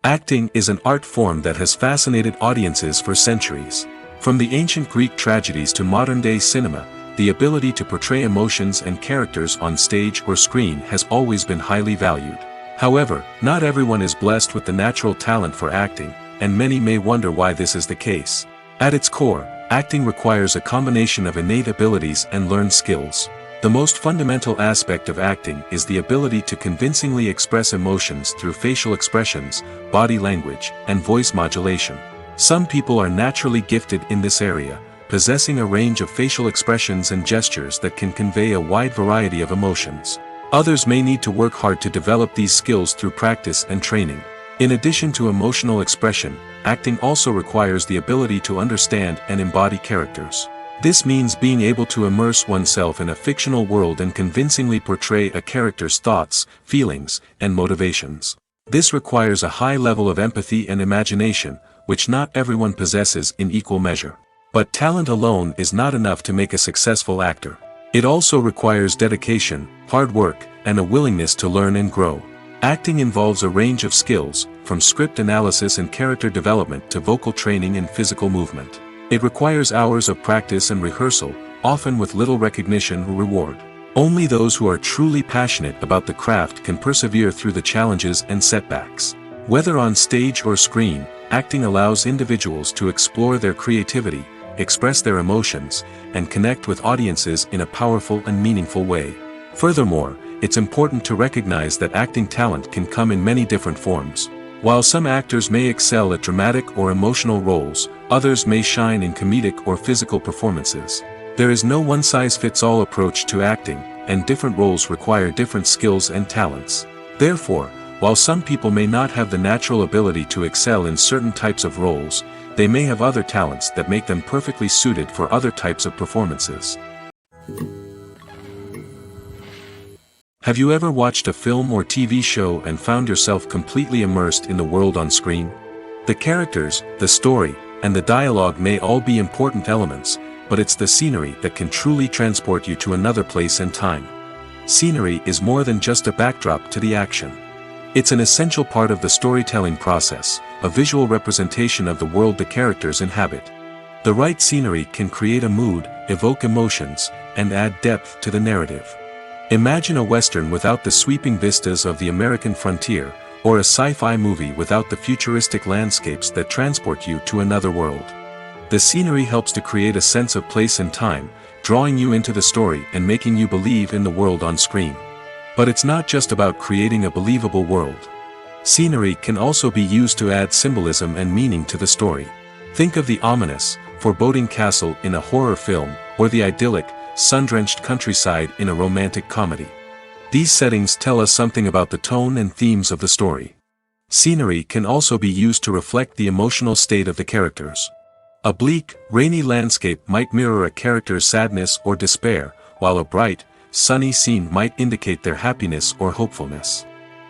Acting is an art form that has fascinated audiences for centuries. From the ancient Greek tragedies to modern-day cinema, the ability to portray emotions and characters on stage or screen has always been highly valued. However, not everyone is blessed with the natural talent for acting, and many may wonder why this is the case. At its core, acting requires a combination of innate abilities and learned skills. The most fundamental aspect of acting is the ability to convincingly express emotions through facial expressions, body language, and voice modulation. Some people are naturally gifted in this area, possessing a range of facial expressions and gestures that can convey a wide variety of emotions. Others may need to work hard to develop these skills through practice and training. In addition to emotional expression, acting also requires the ability to understand and embody characters. This means being able to immerse oneself in a fictional world and convincingly portray a character's thoughts, feelings, and motivations. This requires a high level of empathy and imagination, which not everyone possesses in equal measure. But talent alone is not enough to make a successful actor. It also requires dedication, hard work, and a willingness to learn and grow. Acting involves a range of skills, from script analysis and character development to vocal training and physical movement. It requires hours of practice and rehearsal, often with little recognition or reward. Only those who are truly passionate about the craft can persevere through the challenges and setbacks. Whether on stage or screen, acting allows individuals to explore their creativity, express their emotions, and connect with audiences in a powerful and meaningful way. Furthermore, it's important to recognize that acting talent can come in many different forms. While some actors may excel at dramatic or emotional roles, others may shine in comedic or physical performances. There is no one-size-fits-all approach to acting, and different roles require different skills and talents. Therefore, while some people may not have the natural ability to excel in certain types of roles, they may have other talents that make them perfectly suited for other types of performances. Have you ever watched a film or TV show and found yourself completely immersed in the world on screen? The characters, the story, and the dialogue may all be important elements, but it's the scenery that can truly transport you to another place and time. Scenery is more than just a backdrop to the action. It's an essential part of the storytelling process, a visual representation of the world the characters inhabit. The right scenery can create a mood, evoke emotions, and add depth to the narrative. Imagine a Western without the sweeping vistas of the American frontier, or a sci-fi movie without the futuristic landscapes that transport you to another world. The scenery helps to create a sense of place and time, drawing you into the story and making you believe in the world on screen. But it's not just about creating a believable world. Scenery can also be used to add symbolism and meaning to the story. Think of the ominous, foreboding castle in a horror film, or the idyllic, sun-drenched countryside in a romantic comedy. These settings tell us something about the tone and themes of the story. Scenery can also be used to reflect the emotional state of the characters. A bleak, rainy landscape might mirror a character's sadness or despair, while a bright, sunny scene might indicate their happiness or hopefulness.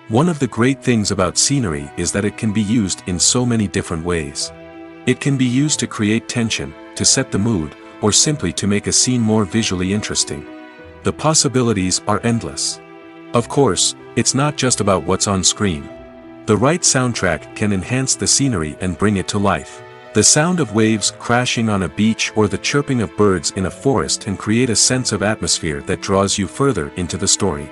One of the great things about scenery is that it can be used in so many different ways. It can be used to create tension, to set the mood, or simply to make a scene more visually interesting. The possibilities are endless. Of course, it's not just about what's on screen. The right soundtrack can enhance the scenery and bring it to life. The sound of waves crashing on a beach or the chirping of birds in a forest can create a sense of atmosphere that draws you further into the story.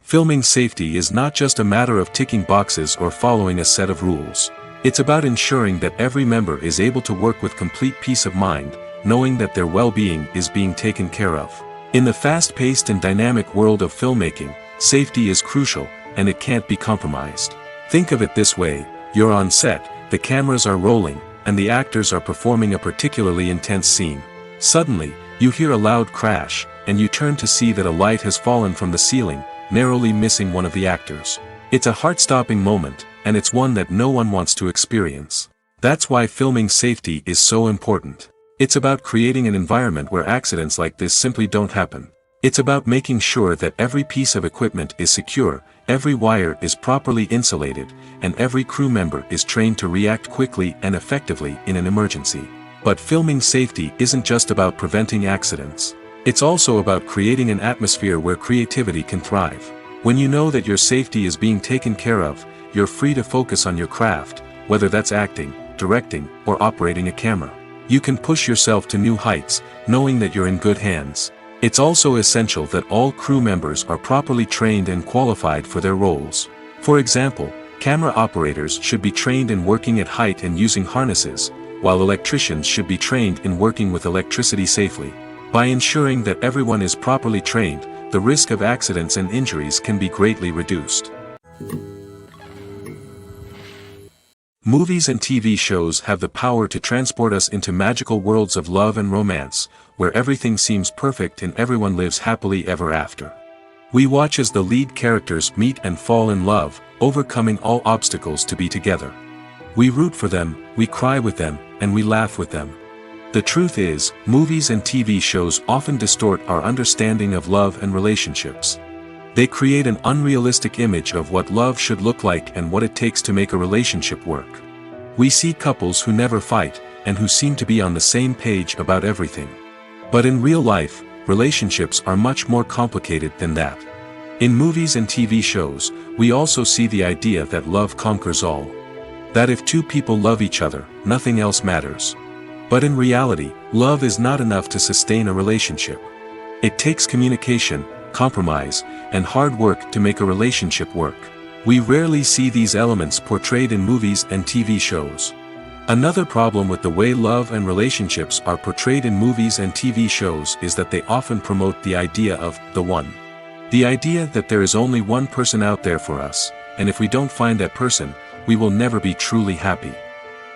Filming safety is not just a matter of ticking boxes or following a set of rules. It's about ensuring that every member is able to work with complete peace of mind, knowing that their well-being is being taken care of. In the fast-paced and dynamic world of filmmaking, safety is crucial, and it can't be compromised. Think of it this way: you're on set, the cameras are rolling, and the actors are performing a particularly intense scene. Suddenly, you hear a loud crash, and you turn to see that a light has fallen from the ceiling, narrowly missing one of the actors. It's a heart-stopping moment, and it's one that no one wants to experience. That's why filming safety is so important. It's about creating an environment where accidents like this simply don't happen. It's about making sure that every piece of equipment is secure, every wire is properly insulated, and every crew member is trained to react quickly and effectively in an emergency. But filming safety isn't just about preventing accidents. It's also about creating an atmosphere where creativity can thrive. When you know that your safety is being taken care of, you're free to focus on your craft, whether that's acting, directing, or operating a camera. You can push yourself to new heights, knowing that you're in good hands. It's also essential that all crew members are properly trained and qualified for their roles. For example, camera operators should be trained in working at height and using harnesses, while electricians should be trained in working with electricity safely. By ensuring that everyone is properly trained, the risk of accidents and injuries can be greatly reduced. Movies and TV shows have the power to transport us into magical worlds of love and romance, where everything seems perfect and everyone lives happily ever after. We watch as the lead characters meet and fall in love, overcoming all obstacles to be together. We root for them, we cry with them, and we laugh with them. The truth is, movies and TV shows often distort our understanding of love and relationships. They create an unrealistic image of what love should look like and what it takes to make a relationship work. We see couples who never fight, and who seem to be on the same page about everything. But in real life, relationships are much more complicated than that. In movies and TV shows, we also see the idea that love conquers all. That if two people love each other, nothing else matters. But in reality, love is not enough to sustain a relationship. It takes communication, compromise, and hard work to make a relationship work. We rarely see these elements portrayed in movies and TV shows. Another problem with the way love and relationships are portrayed in movies and TV shows is that they often promote the idea of the one. The idea that there is only one person out there for us, and if we don't find that person, we will never be truly happy.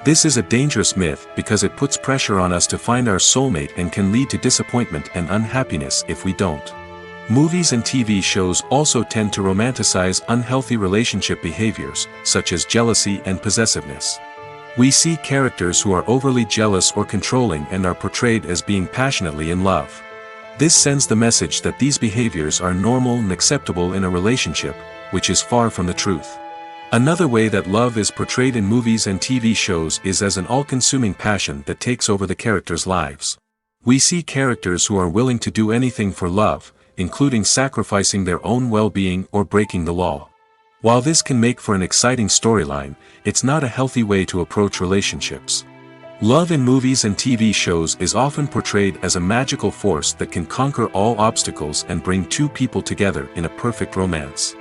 This is a dangerous myth because it puts pressure on us to find our soulmate and can lead to disappointment and unhappiness if we don't. Movies and TV shows also tend to romanticize unhealthy relationship behaviors, such as jealousy and possessiveness. We see characters who are overly jealous or controlling and are portrayed as being passionately in love. This sends the message that these behaviors are normal and acceptable in a relationship, which is far from the truth. Another way that love is portrayed in movies and TV shows is as an all-consuming passion that takes over the characters' lives. We see characters who are willing to do anything for love, including sacrificing their own well-being or breaking the law. While this can make for an exciting storyline, it's not a healthy way to approach relationships. Love in movies and TV shows is often portrayed as a magical force that can conquer all obstacles and bring two people together in a perfect romance.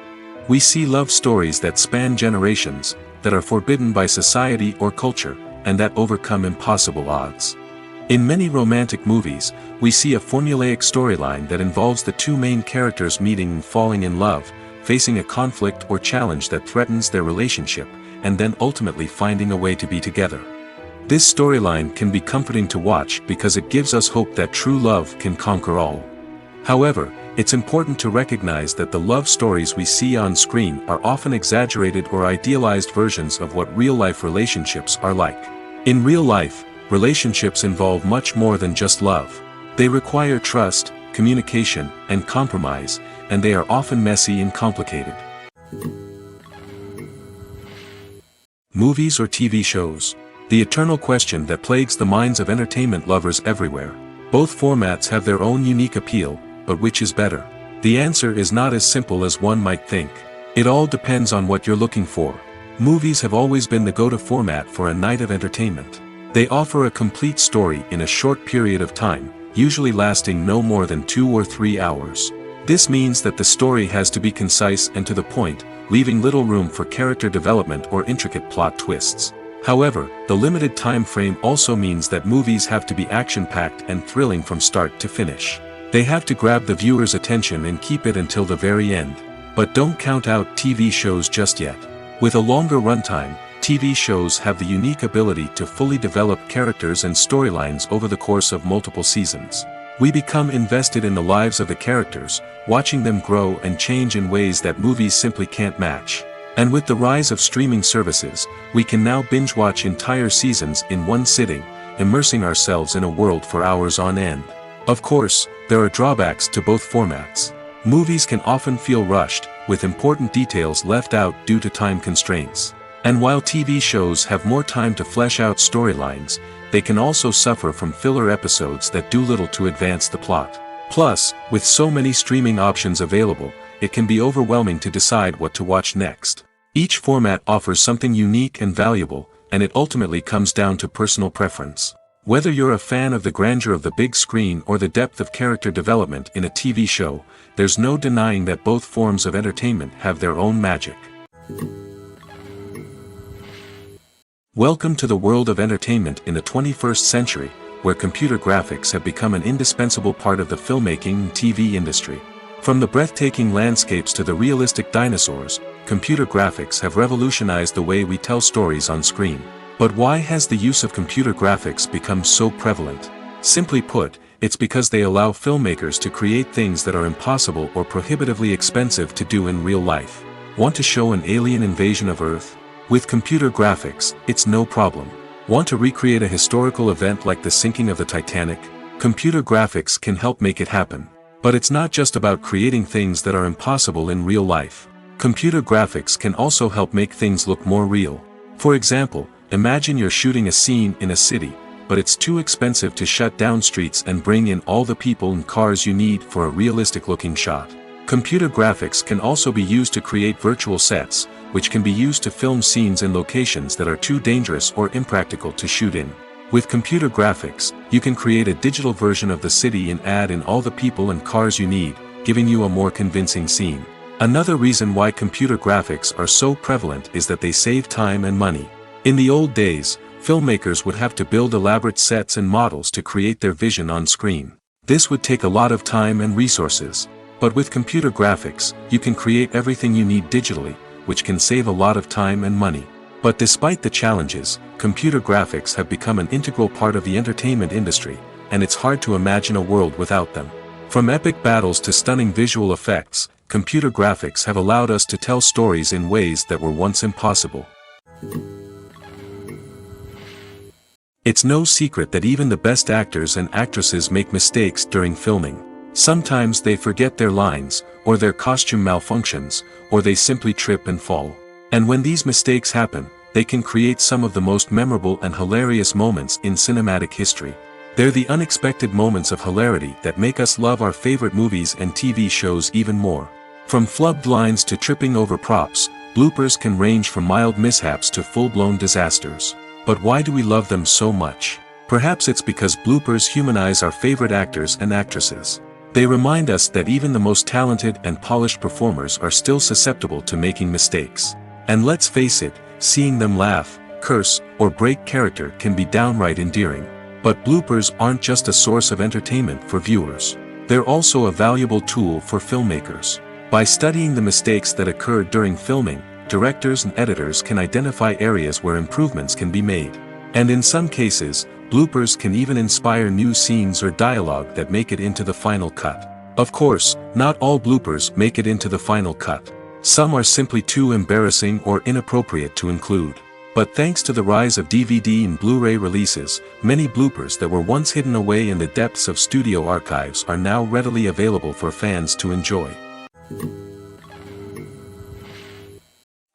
We see love stories that span generations, that are forbidden by society or culture, and that overcome impossible odds. In many romantic movies, we see a formulaic storyline that involves the two main characters meeting and falling in love, facing a conflict or challenge that threatens their relationship, and then ultimately finding a way to be together. This storyline can be comforting to watch because it gives us hope that true love can conquer all. However, it's important to recognize that the love stories we see on screen are often exaggerated or idealized versions of what real-life relationships are like. In real life, relationships involve much more than just love. They require trust, communication, and compromise, and they are often messy and complicated. Movies or TV shows? The eternal question that plagues the minds of entertainment lovers everywhere. Both formats have their own unique appeal, but which is better? The answer is not as simple as one might think. It all depends on what you're looking for. Movies have always been the go-to format for a night of entertainment. They offer a complete story in a short period of time, usually lasting no more than 2 or 3 hours. This means that the story has to be concise and to the point, leaving little room for character development or intricate plot twists. However, the limited time frame also means that movies have to be action-packed and thrilling from start to finish. They have to grab the viewer's attention and keep it until the very end. But don't count out TV shows just yet. With a longer runtime, TV shows have the unique ability to fully develop characters and storylines over the course of multiple seasons. We become invested in the lives of the characters, watching them grow and change in ways that movies simply can't match. And with the rise of streaming services, we can now binge-watch entire seasons in one sitting, immersing ourselves in a world for hours on end. Of course, there are drawbacks to both formats. Movies can often feel rushed, with important details left out due to time constraints. And while TV shows have more time to flesh out storylines, they can also suffer from filler episodes that do little to advance the plot. Plus, with so many streaming options available, it can be overwhelming to decide what to watch next. Each format offers something unique and valuable, and it ultimately comes down to personal preference. Whether you're a fan of the grandeur of the big screen or the depth of character development in a TV show, there's no denying that both forms of entertainment have their own magic. Welcome to the world of entertainment in the 21st century, where computer graphics have become an indispensable part of the filmmaking and TV industry. From the breathtaking landscapes to the realistic dinosaurs, computer graphics have revolutionized the way we tell stories on screen. But why has the use of computer graphics become so prevalent? Simply put, it's because they allow filmmakers to create things that are impossible or prohibitively expensive to do in real life. Want to show an alien invasion of Earth? With computer graphics, it's no problem. Want to recreate a historical event like the sinking of the Titanic? Computer graphics can help make it happen. But it's not just about creating things that are impossible in real life. Computer graphics can also help make things look more real. For example, imagine you're shooting a scene in a city, but it's too expensive to shut down streets and bring in all the people and cars you need for a realistic-looking shot. Computer graphics can also be used to create virtual sets, which can be used to film scenes in locations that are too dangerous or impractical to shoot in. With computer graphics, you can create a digital version of the city and add in all the people and cars you need, giving you a more convincing scene. Another reason why computer graphics are so prevalent is that they save time and money. In the old days, filmmakers would have to build elaborate sets and models to create their vision on screen. This would take a lot of time and resources. But with computer graphics, you can create everything you need digitally, which can save a lot of time and money. But despite the challenges, computer graphics have become an integral part of the entertainment industry, and it's hard to imagine a world without them. From epic battles to stunning visual effects, computer graphics have allowed us to tell stories in ways that were once impossible. It's no secret that even the best actors and actresses make mistakes during filming. Sometimes they forget their lines, or their costume malfunctions, or they simply trip and fall. And when these mistakes happen, they can create some of the most memorable and hilarious moments in cinematic history. They're the unexpected moments of hilarity that make us love our favorite movies and TV shows even more. From flubbed lines to tripping over props, bloopers can range from mild mishaps to full-blown disasters. But why do we love them so much? Perhaps it's because bloopers humanize our favorite actors and actresses. They remind us that even the most talented and polished performers are still susceptible to making mistakes. And let's face it, seeing them laugh, curse, or break character can be downright endearing. But bloopers aren't just a source of entertainment for viewers. They're also a valuable tool for filmmakers. By studying the mistakes that occurred during filming, directors and editors can identify areas where improvements can be made. And in some cases, bloopers can even inspire new scenes or dialogue that make it into the final cut. Of course, not all bloopers make it into the final cut. Some are simply too embarrassing or inappropriate to include. But thanks to the rise of DVD and Blu-ray releases, many bloopers that were once hidden away in the depths of studio archives are now readily available for fans to enjoy.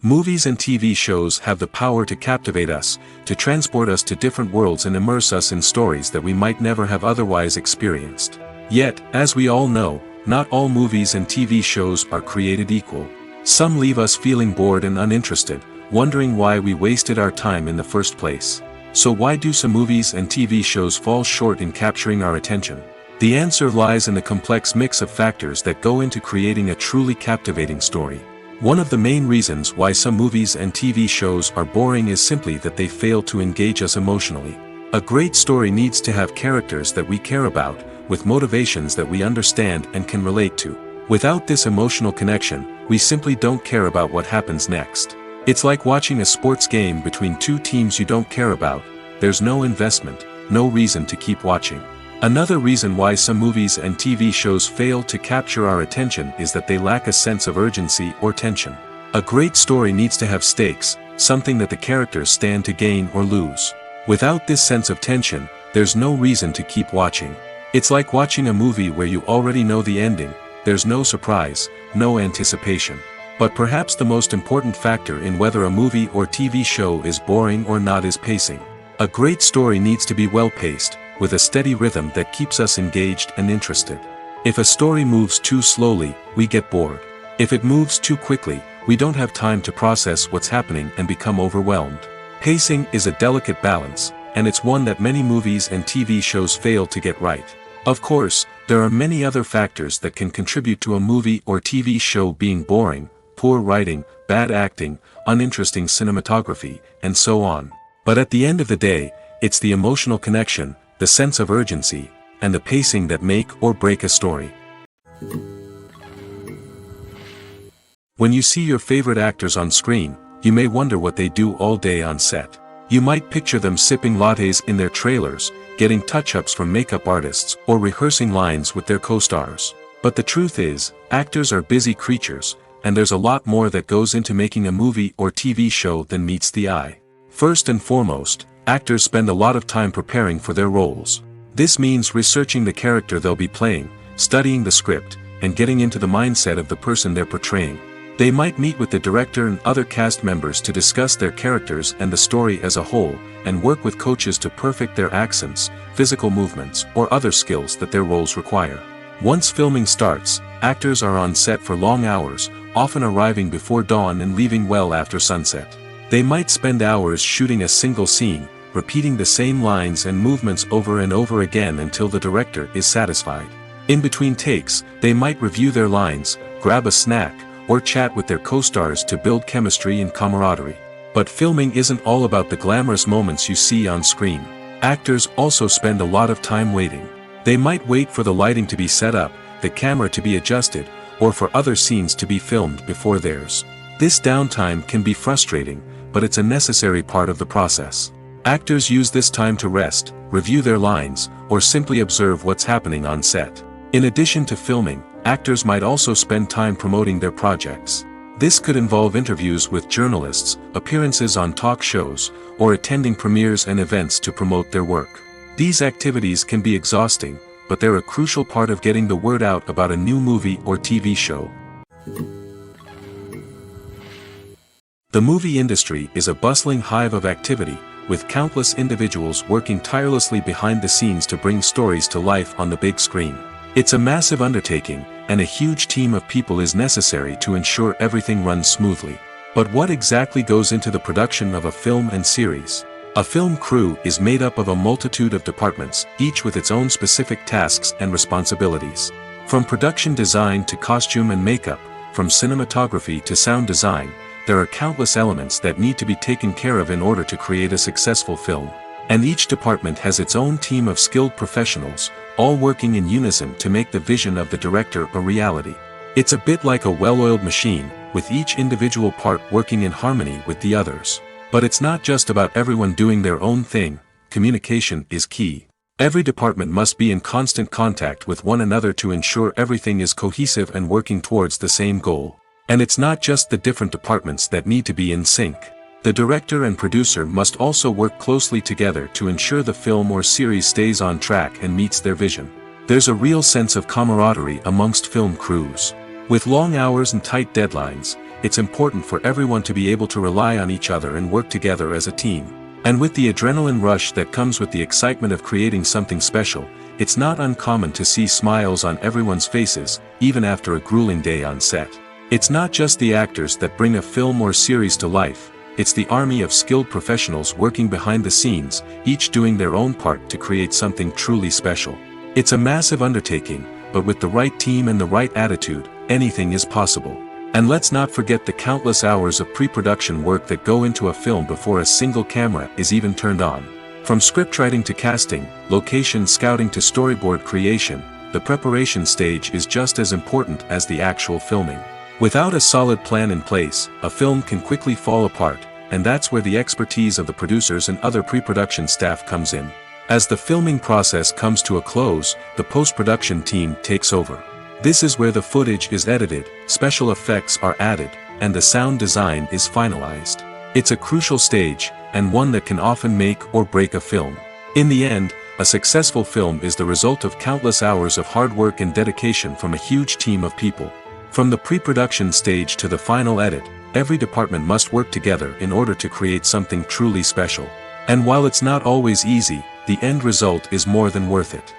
Movies and TV shows have the power to captivate us, to transport us to different worlds and immerse us in stories that we might never have otherwise experienced. Yet, as we all know, not all movies and TV shows are created equal. Some leave us feeling bored and uninterested, wondering why we wasted our time in the first place. So why do some movies and TV shows fall short in capturing our attention? The answer lies in the complex mix of factors that go into creating a truly captivating story. One of the main reasons why some movies and TV shows are boring is simply that they fail to engage us emotionally. A great story needs to have characters that we care about, with motivations that we understand and can relate to. Without this emotional connection, we simply don't care about what happens next. It's like watching a sports game between two teams you don't care about. There's no investment, no reason to keep watching. Another reason why some movies and TV shows fail to capture our attention is that they lack a sense of urgency or tension. A great story needs to have stakes, something that the characters stand to gain or lose. Without this sense of tension, there's no reason to keep watching. It's like watching a movie where you already know the ending. There's no surprise, no anticipation. But perhaps the most important factor in whether a movie or TV show is boring or not is pacing. A great story needs to be well-paced, with a steady rhythm that keeps us engaged and interested. If a story moves too slowly, we get bored. If it moves too quickly, we don't have time to process what's happening and become overwhelmed. Pacing is a delicate balance, and it's one that many movies and TV shows fail to get right. Of course, there are many other factors that can contribute to a movie or TV show being boring: poor writing, bad acting, uninteresting cinematography, and so on. But at the end of the day, it's the emotional connection, the sense of urgency, and the pacing that make or break a story. When you see your favorite actors on screen, you may wonder what they do all day on set. You might picture them sipping lattes in their trailers, getting touch-ups from makeup artists, or rehearsing lines with their co-stars. But the truth is, actors are busy creatures, and there's a lot more that goes into making a movie or TV show than meets the eye. First and foremost, actors spend a lot of time preparing for their roles. This means researching the character they'll be playing, studying the script, and getting into the mindset of the person they're portraying. They might meet with the director and other cast members to discuss their characters and the story as a whole, and work with coaches to perfect their accents, physical movements, or other skills that their roles require. Once filming starts, actors are on set for long hours, often arriving before dawn and leaving well after sunset. They might spend hours shooting a single scene, repeating the same lines and movements over and over again until the director is satisfied. In between takes, they might review their lines, grab a snack, or chat with their co-stars to build chemistry and camaraderie. But filming isn't all about the glamorous moments you see on screen. Actors also spend a lot of time waiting. They might wait for the lighting to be set up, the camera to be adjusted, or for other scenes to be filmed before theirs. This downtime can be frustrating, but it's a necessary part of the process. Actors use this time to rest, review their lines, or simply observe what's happening on set. In addition to filming, actors might also spend time promoting their projects. This could involve interviews with journalists, appearances on talk shows, or attending premieres and events to promote their work. These activities can be exhausting, but they're a crucial part of getting the word out about a new movie or TV show. The movie industry is a bustling hive of activity, with countless individuals working tirelessly behind the scenes to bring stories to life on the big screen. It's a massive undertaking, and a huge team of people is necessary to ensure everything runs smoothly. But what exactly goes into the production of a film and series? A film crew is made up of a multitude of departments, each with its own specific tasks and responsibilities. From production design to costume and makeup, from cinematography to sound design, there are countless elements that need to be taken care of in order to create a successful film. And each department has its own team of skilled professionals, all working in unison to make the vision of the director a reality. It's a bit like a well-oiled machine, with each individual part working in harmony with the others. But it's not just about everyone doing their own thing. Communication is key. Every department must be in constant contact with one another to ensure everything is cohesive and working towards the same goal. And it's not just the different departments that need to be in sync. The director and producer must also work closely together to ensure the film or series stays on track and meets their vision. There's a real sense of camaraderie amongst film crews. With long hours and tight deadlines, it's important for everyone to be able to rely on each other and work together as a team. And with the adrenaline rush that comes with the excitement of creating something special, it's not uncommon to see smiles on everyone's faces, even after a grueling day on set. It's not just the actors that bring a film or series to life. It's the army of skilled professionals working behind the scenes, each doing their own part to create something truly special. It's a massive undertaking, but with the right team and the right attitude, anything is possible. And let's not forget the countless hours of pre-production work that go into a film before a single camera is even turned on. From scriptwriting to casting, location scouting to storyboard creation, the preparation stage is just as important as the actual filming. Without a solid plan in place, a film can quickly fall apart, and that's where the expertise of the producers and other pre-production staff comes in. As the filming process comes to a close, the post-production team takes over. This is where the footage is edited, special effects are added, and the sound design is finalized. It's a crucial stage, and one that can often make or break a film. In the end, a successful film is the result of countless hours of hard work and dedication from a huge team of people. From the pre-production stage to the final edit, every department must work together in order to create something truly special. And while it's not always easy, the end result is more than worth it.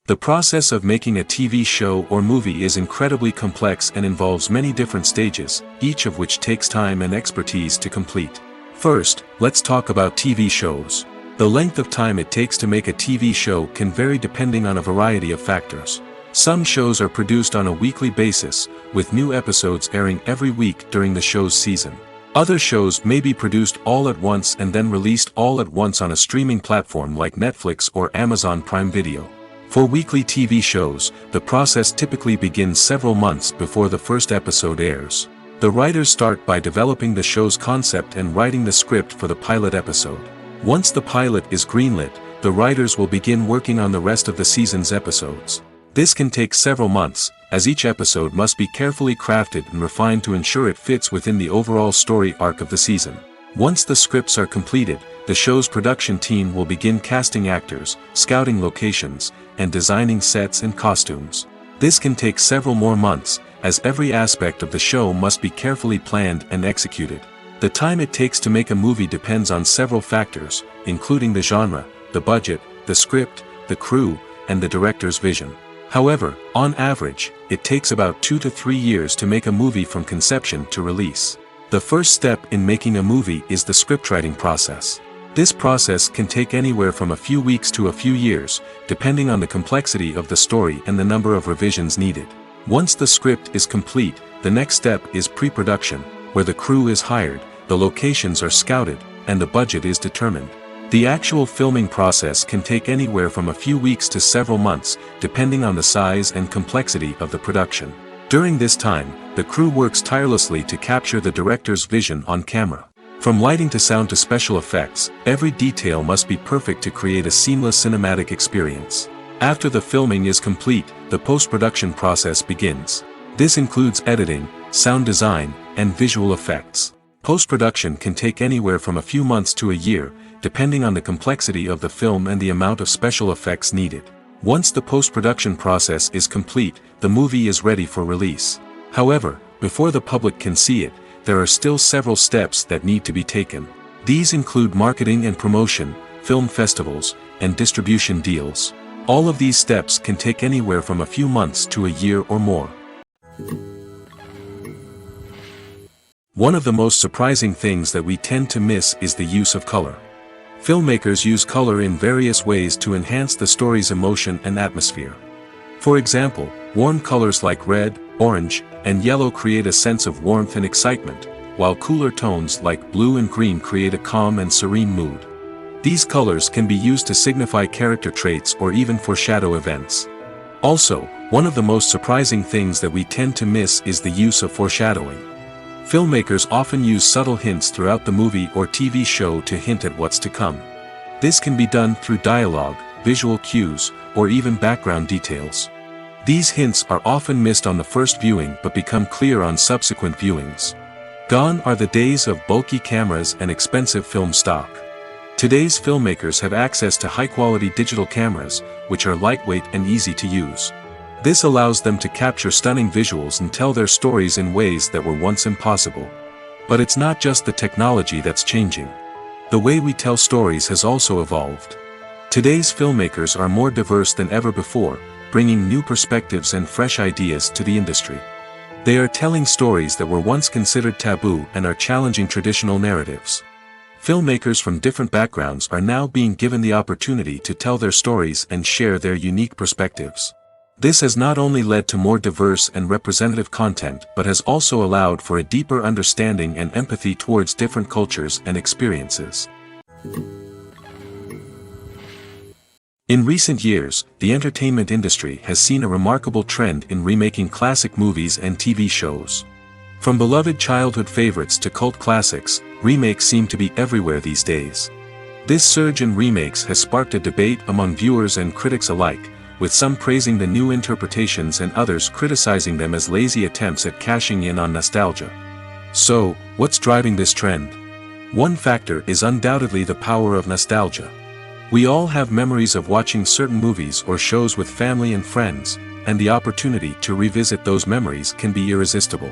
The process of making a TV show or movie is incredibly complex and involves many different stages, each of which takes time and expertise to complete. First, let's talk about TV shows. The length of time it takes to make a TV show can vary depending on a variety of factors. Some shows are produced on a weekly basis, with new episodes airing every week during the show's season. Other shows may be produced all at once and then released all at once on a streaming platform like Netflix or Amazon Prime Video. For weekly TV shows, the process typically begins several months before the first episode airs. The writers start by developing the show's concept and writing the script for the pilot episode. Once the pilot is greenlit, the writers will begin working on the rest of the season's episodes. This can take several months, as each episode must be carefully crafted and refined to ensure it fits within the overall story arc of the season. Once the scripts are completed, the show's production team will begin casting actors, scouting locations, and designing sets and costumes. This can take several more months, as every aspect of the show must be carefully planned and executed. The time it takes to make a movie depends on several factors, including the genre, the budget, the script, the crew, and the director's vision. However, on average, it takes about 2 to 3 years to make a movie from conception to release. The first step in making a movie is the scriptwriting process. This process can take anywhere from a few weeks to a few years, depending on the complexity of the story and the number of revisions needed. Once the script is complete, the next step is pre-production, where the crew is hired, the locations are scouted, and the budget is determined. The actual filming process can take anywhere from a few weeks to several months, depending on the size and complexity of the production. During this time, the crew works tirelessly to capture the director's vision on camera. From lighting to sound to special effects, every detail must be perfect to create a seamless cinematic experience. After the filming is complete, the post-production process begins. This includes editing, sound design, and visual effects. Post-production can take anywhere from a few months to a year, depending on the complexity of the film and the amount of special effects needed. Once the post-production process is complete, the movie is ready for release. However, before the public can see it, there are still several steps that need to be taken. These include marketing and promotion, film festivals, and distribution deals. All of these steps can take anywhere from a few months to a year or more. One of the most surprising things that we tend to miss is the use of color. Filmmakers use color in various ways to enhance the story's emotion and atmosphere. For example, warm colors like red, orange, and yellow create a sense of warmth and excitement, while cooler tones like blue and green create a calm and serene mood. These colors can be used to signify character traits or even foreshadow events. Also, one of the most surprising things that we tend to miss is the use of foreshadowing. Filmmakers often use subtle hints throughout the movie or TV show to hint at what's to come. This can be done through dialogue, visual cues, or even background details. These hints are often missed on the first viewing but become clear on subsequent viewings. Gone are the days of bulky cameras and expensive film stock. Today's filmmakers have access to high-quality digital cameras, which are lightweight and easy to use. This allows them to capture stunning visuals and tell their stories in ways that were once impossible. But it's not just the technology that's changing. The way we tell stories has also evolved. Today's filmmakers are more diverse than ever before, bringing new perspectives and fresh ideas to the industry. They are telling stories that were once considered taboo and are challenging traditional narratives. Filmmakers from different backgrounds are now being given the opportunity to tell their stories and share their unique perspectives. This has not only led to more diverse and representative content but has also allowed for a deeper understanding and empathy towards different cultures and experiences. In recent years, the entertainment industry has seen a remarkable trend in remaking classic movies and TV shows. From beloved childhood favorites to cult classics, remakes seem to be everywhere these days. This surge in remakes has sparked a debate among viewers and critics alike, with some praising the new interpretations and others criticizing them as lazy attempts at cashing in on nostalgia. So, what's driving this trend? One factor is undoubtedly the power of nostalgia. We all have memories of watching certain movies or shows with family and friends, and the opportunity to revisit those memories can be irresistible.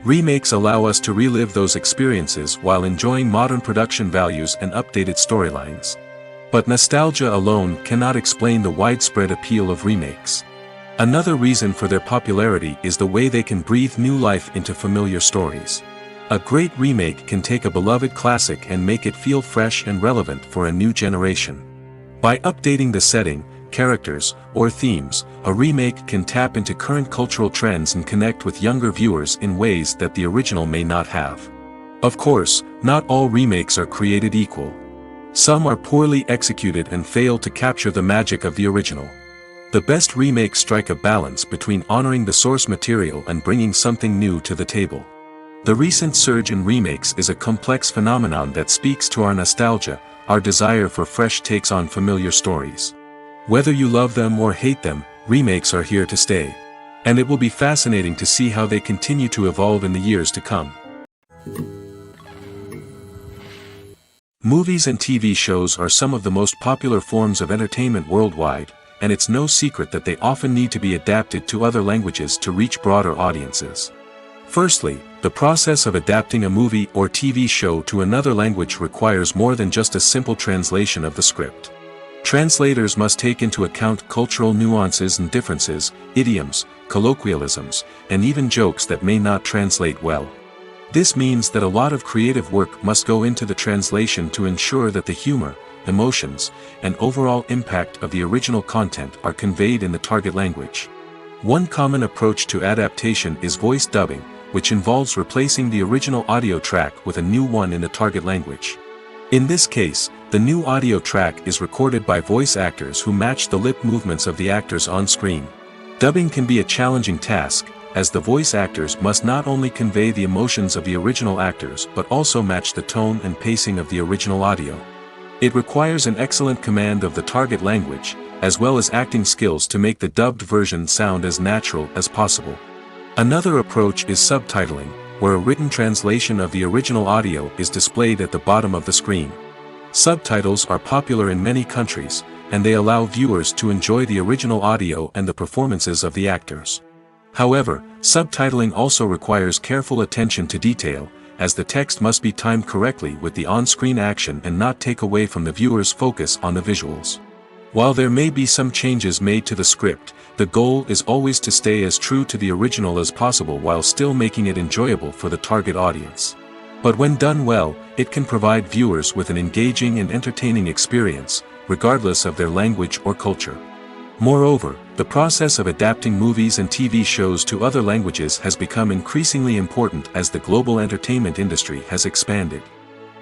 Remakes allow us to relive those experiences while enjoying modern production values and updated storylines. But nostalgia alone cannot explain the widespread appeal of remakes. Another reason for their popularity is the way they can breathe new life into familiar stories. A great remake can take a beloved classic and make it feel fresh and relevant for a new generation. By updating the setting, characters, or themes, a remake can tap into current cultural trends and connect with younger viewers in ways that the original may not have. Of course, not all remakes are created equal. Some are poorly executed and fail to capture the magic of the original. The best remakes strike a balance between honoring the source material and bringing something new to the table. The recent surge in remakes is a complex phenomenon that speaks to our nostalgia, our desire for fresh takes on familiar stories. Whether you love them or hate them, remakes are here to stay. And it will be fascinating to see how they continue to evolve in the years to come. Movies and TV shows are some of the most popular forms of entertainment worldwide, and it's no secret that they often need to be adapted to other languages to reach broader audiences. Firstly, the process of adapting a movie or TV show to another language requires more than just a simple translation of the script. Translators must take into account cultural nuances and differences, idioms, colloquialisms, and even jokes that may not translate well. This means that a lot of creative work must go into the translation to ensure that the humor, emotions, and overall impact of the original content are conveyed in the target language. One common approach to adaptation is voice dubbing, which involves replacing the original audio track with a new one in the target language. In this case, the new audio track is recorded by voice actors who match the lip movements of the actors on screen. Dubbing can be a challenging task, as the voice actors must not only convey the emotions of the original actors but also match the tone and pacing of the original audio. It requires an excellent command of the target language, as well as acting skills to make the dubbed version sound as natural as possible. Another approach is subtitling, where a written translation of the original audio is displayed at the bottom of the screen. Subtitles are popular in many countries, and they allow viewers to enjoy the original audio and the performances of the actors. However, subtitling also requires careful attention to detail, as the text must be timed correctly with the on-screen action and not take away from the viewer's focus on the visuals. While there may be some changes made to the script, the goal is always to stay as true to the original as possible while still making it enjoyable for the target audience. But when done well, it can provide viewers with an engaging and entertaining experience, regardless of their language or culture. Moreover, the process of adapting movies and TV shows to other languages has become increasingly important as the global entertainment industry has expanded.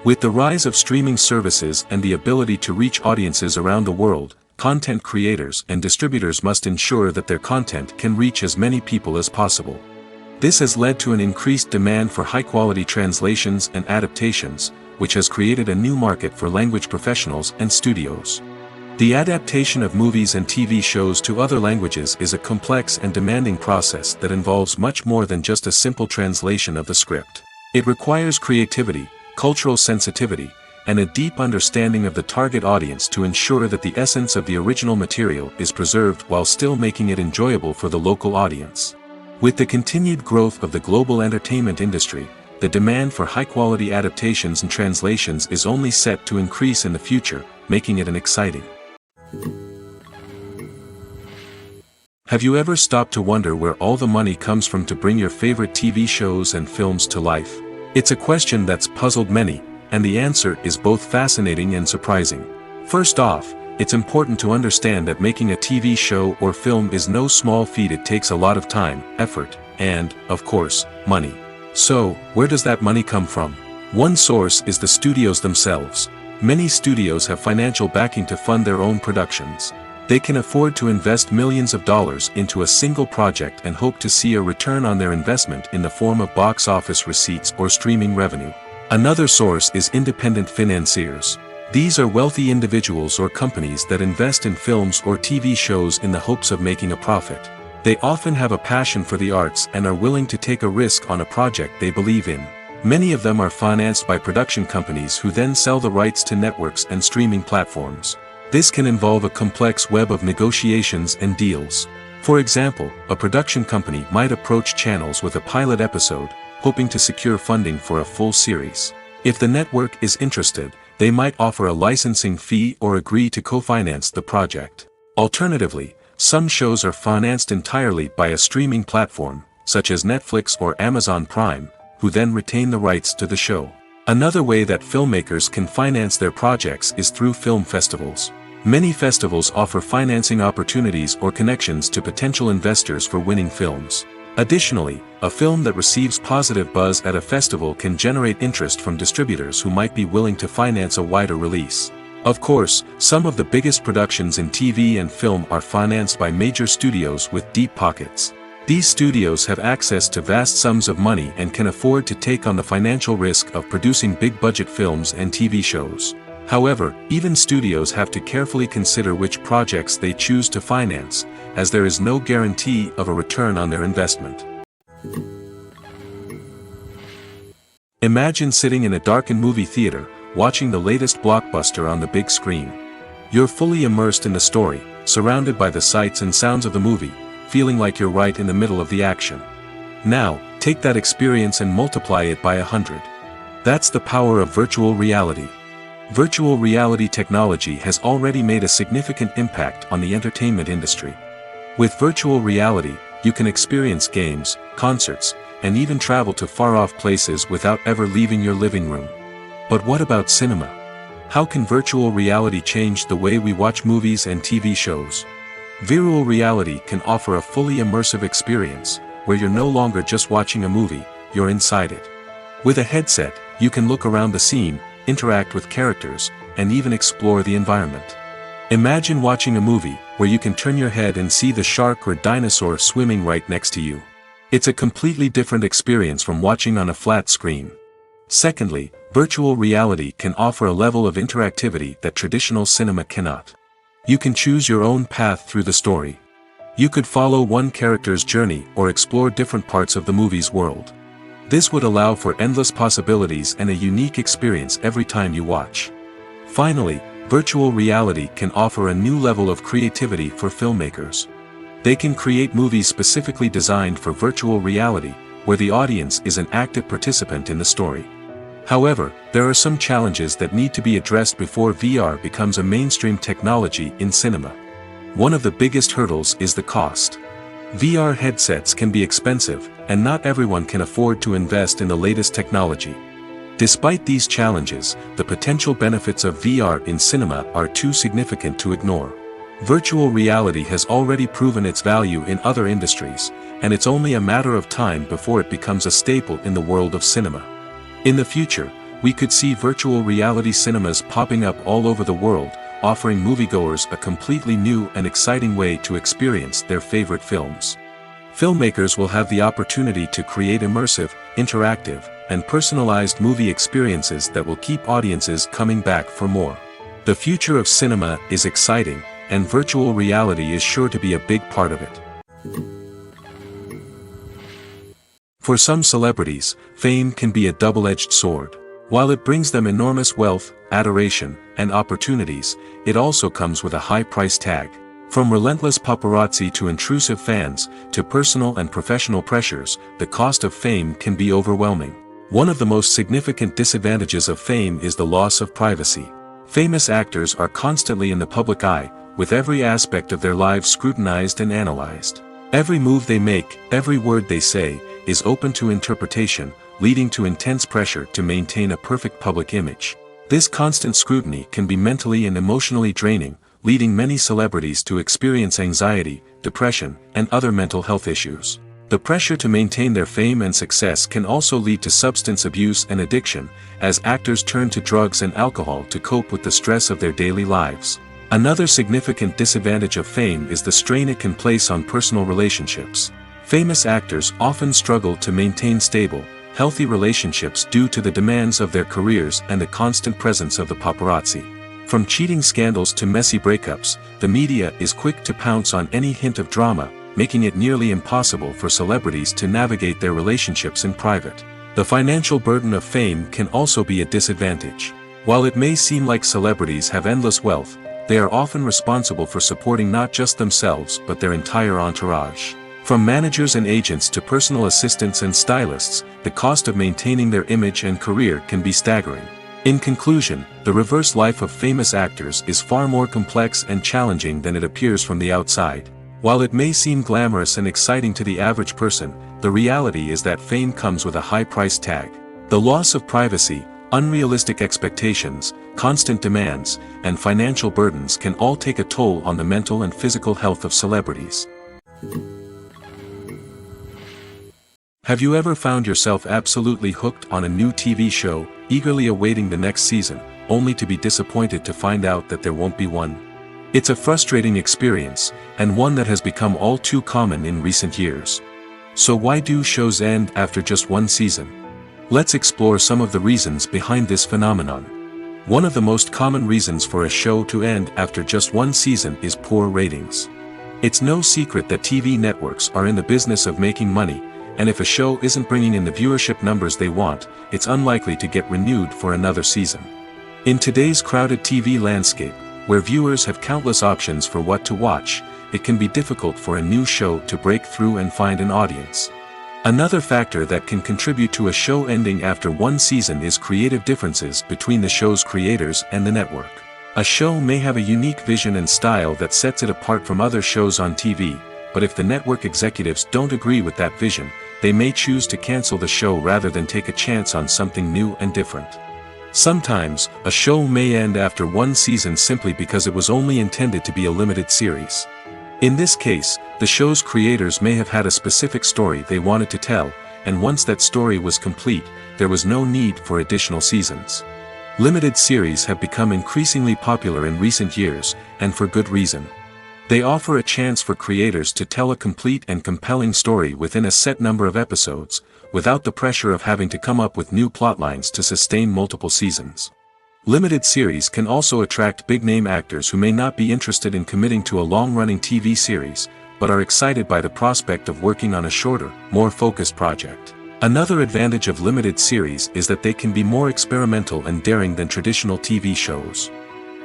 With the rise of streaming services and the ability to reach audiences around the world, content creators and distributors must ensure that their content can reach as many people as possible. This has led to an increased demand for high-quality translations and adaptations, which has created a new market for language professionals and studios. The adaptation of movies and TV shows to other languages is a complex and demanding process that involves much more than just a simple translation of the script. It requires creativity, cultural sensitivity, and a deep understanding of the target audience to ensure that the essence of the original material is preserved while still making it enjoyable for the local audience. With the continued growth of the global entertainment industry, the demand for high-quality adaptations and translations is only set to increase in the future, making it exciting. Have you ever stopped to wonder where all the money comes from to bring your favorite TV shows and films to life? It's a question that's puzzled many, and the answer is both fascinating and surprising. First off, It's important to understand that making a TV show or film is no small feat. It takes a lot of time, effort, and, of course, money. So, where does that money come from? One source is the studios themselves. Many studios have financial backing to fund their own productions. They can afford to invest millions of dollars into a single project and hope to see a return on their investment in the form of box office receipts or streaming revenue. Another source is independent financiers. These are wealthy individuals or companies that invest in films or TV shows in the hopes of making a profit. They often have a passion for the arts and are willing to take a risk on a project they believe in. Many of them are financed by production companies who then sell the rights to networks and streaming platforms. This can involve a complex web of negotiations and deals. For example, a production company might approach channels with a pilot episode, hoping to secure funding for a full series. If the network is interested, they might offer a licensing fee or agree to co-finance the project. Alternatively, some shows are financed entirely by a streaming platform, such as Netflix or Amazon Prime, who then retain the rights to the show. Another way that filmmakers can finance their projects is through film festivals. Many festivals offer financing opportunities or connections to potential investors for winning films. Additionally, a film that receives positive buzz at a festival can generate interest from distributors who might be willing to finance a wider release. Of course, some of the biggest productions in TV and film are financed by major studios with deep pockets. These studios have access to vast sums of money and can afford to take on the financial risk of producing big-budget films and TV shows. However, even studios have to carefully consider which projects they choose to finance, as there is no guarantee of a return on their investment. Imagine sitting in a darkened movie theater, watching the latest blockbuster on the big screen. You're fully immersed in the story, surrounded by the sights and sounds of the movie, feeling like you're right in the middle of the action. Now, take that experience and multiply it by 100. That's the power of virtual reality. Virtual reality technology has already made a significant impact on the entertainment industry. With virtual reality, you can experience games, concerts, and even travel to far-off places without ever leaving your living room. But what about cinema? How can virtual reality change the way we watch movies and TV shows? Virtual reality can offer a fully immersive experience, where you're no longer just watching a movie, you're inside it. With a headset, you can look around the scene, interact with characters, and even explore the environment. Imagine watching a movie where you can turn your head and see the shark or dinosaur swimming right next to you. It's a completely different experience from watching on a flat screen. Secondly, virtual reality can offer a level of interactivity that traditional cinema cannot. You can choose your own path through the story. You could follow one character's journey or explore different parts of the movie's world. This would allow for endless possibilities and a unique experience every time you watch. Finally, virtual reality can offer a new level of creativity for filmmakers. They can create movies specifically designed for virtual reality, where the audience is an active participant in the story. However, there are some challenges that need to be addressed before VR becomes a mainstream technology in cinema. One of the biggest hurdles is the cost. VR headsets can be expensive, and not everyone can afford to invest in the latest technology. Despite these challenges, the potential benefits of VR in cinema are too significant to ignore. Virtual reality has already proven its value in other industries, and it's only a matter of time before it becomes a staple in the world of cinema. In the future, we could see virtual reality cinemas popping up all over the world, offering moviegoers a completely new and exciting way to experience their favorite films. Filmmakers will have the opportunity to create immersive, interactive, and personalized movie experiences that will keep audiences coming back for more. The future of cinema is exciting, and virtual reality is sure to be a big part of it. For some celebrities, fame can be a double-edged sword. While it brings them enormous wealth, adoration, and opportunities, it also comes with a high price tag. From relentless paparazzi to intrusive fans, to personal and professional pressures, the cost of fame can be overwhelming. One of the most significant disadvantages of fame is the loss of privacy. Famous actors are constantly in the public eye, with every aspect of their lives scrutinized and analyzed. Every move they make, every word they say, is open to interpretation, leading to intense pressure to maintain a perfect public image. This constant scrutiny can be mentally and emotionally draining, leading many celebrities to experience anxiety, depression, and other mental health issues. The pressure to maintain their fame and success can also lead to substance abuse and addiction, as actors turn to drugs and alcohol to cope with the stress of their daily lives. Another significant disadvantage of fame is the strain it can place on personal relationships. Famous actors often struggle to maintain stable, healthy relationships due to the demands of their careers and the constant presence of the paparazzi. From cheating scandals to messy breakups, the media is quick to pounce on any hint of drama, making it nearly impossible for celebrities to navigate their relationships in private. The financial burden of fame can also be a disadvantage. While it may seem like celebrities have endless wealth, they are often responsible for supporting not just themselves but their entire entourage. From managers and agents to personal assistants and stylists, the cost of maintaining their image and career can be staggering. In conclusion, the reverse life of famous actors is far more complex and challenging than it appears from the outside. While it may seem glamorous and exciting to the average person, the reality is that fame comes with a high price tag. The loss of privacy, unrealistic expectations, constant demands, and financial burdens can all take a toll on the mental and physical health of celebrities. Have you ever found yourself absolutely hooked on a new TV show, eagerly awaiting the next season, only to be disappointed to find out that there won't be one? It's a frustrating experience, and one that has become all too common in recent years. So why do shows end after just one season? Let's explore some of the reasons behind this phenomenon. One of the most common reasons for a show to end after just one season is poor ratings. It's no secret that TV networks are in the business of making money, and if a show isn't bringing in the viewership numbers they want, it's unlikely to get renewed for another season. In today's crowded TV landscape, where viewers have countless options for what to watch, it can be difficult for a new show to break through and find an audience. Another factor that can contribute to a show ending after one season is creative differences between the show's creators and the network. A show may have a unique vision and style that sets it apart from other shows on TV, but if the network executives don't agree with that vision, they may choose to cancel the show rather than take a chance on something new and different. Sometimes, a show may end after one season simply because it was only intended to be a limited series. In this case, the show's creators may have had a specific story they wanted to tell, and once that story was complete, there was no need for additional seasons. Limited series have become increasingly popular in recent years, and for good reason. They offer a chance for creators to tell a complete and compelling story within a set number of episodes, without the pressure of having to come up with new plotlines to sustain multiple seasons. Limited series can also attract big-name actors who may not be interested in committing to a long-running TV series, but are excited by the prospect of working on a shorter, more focused project. Another advantage of limited series is that they can be more experimental and daring than traditional TV shows.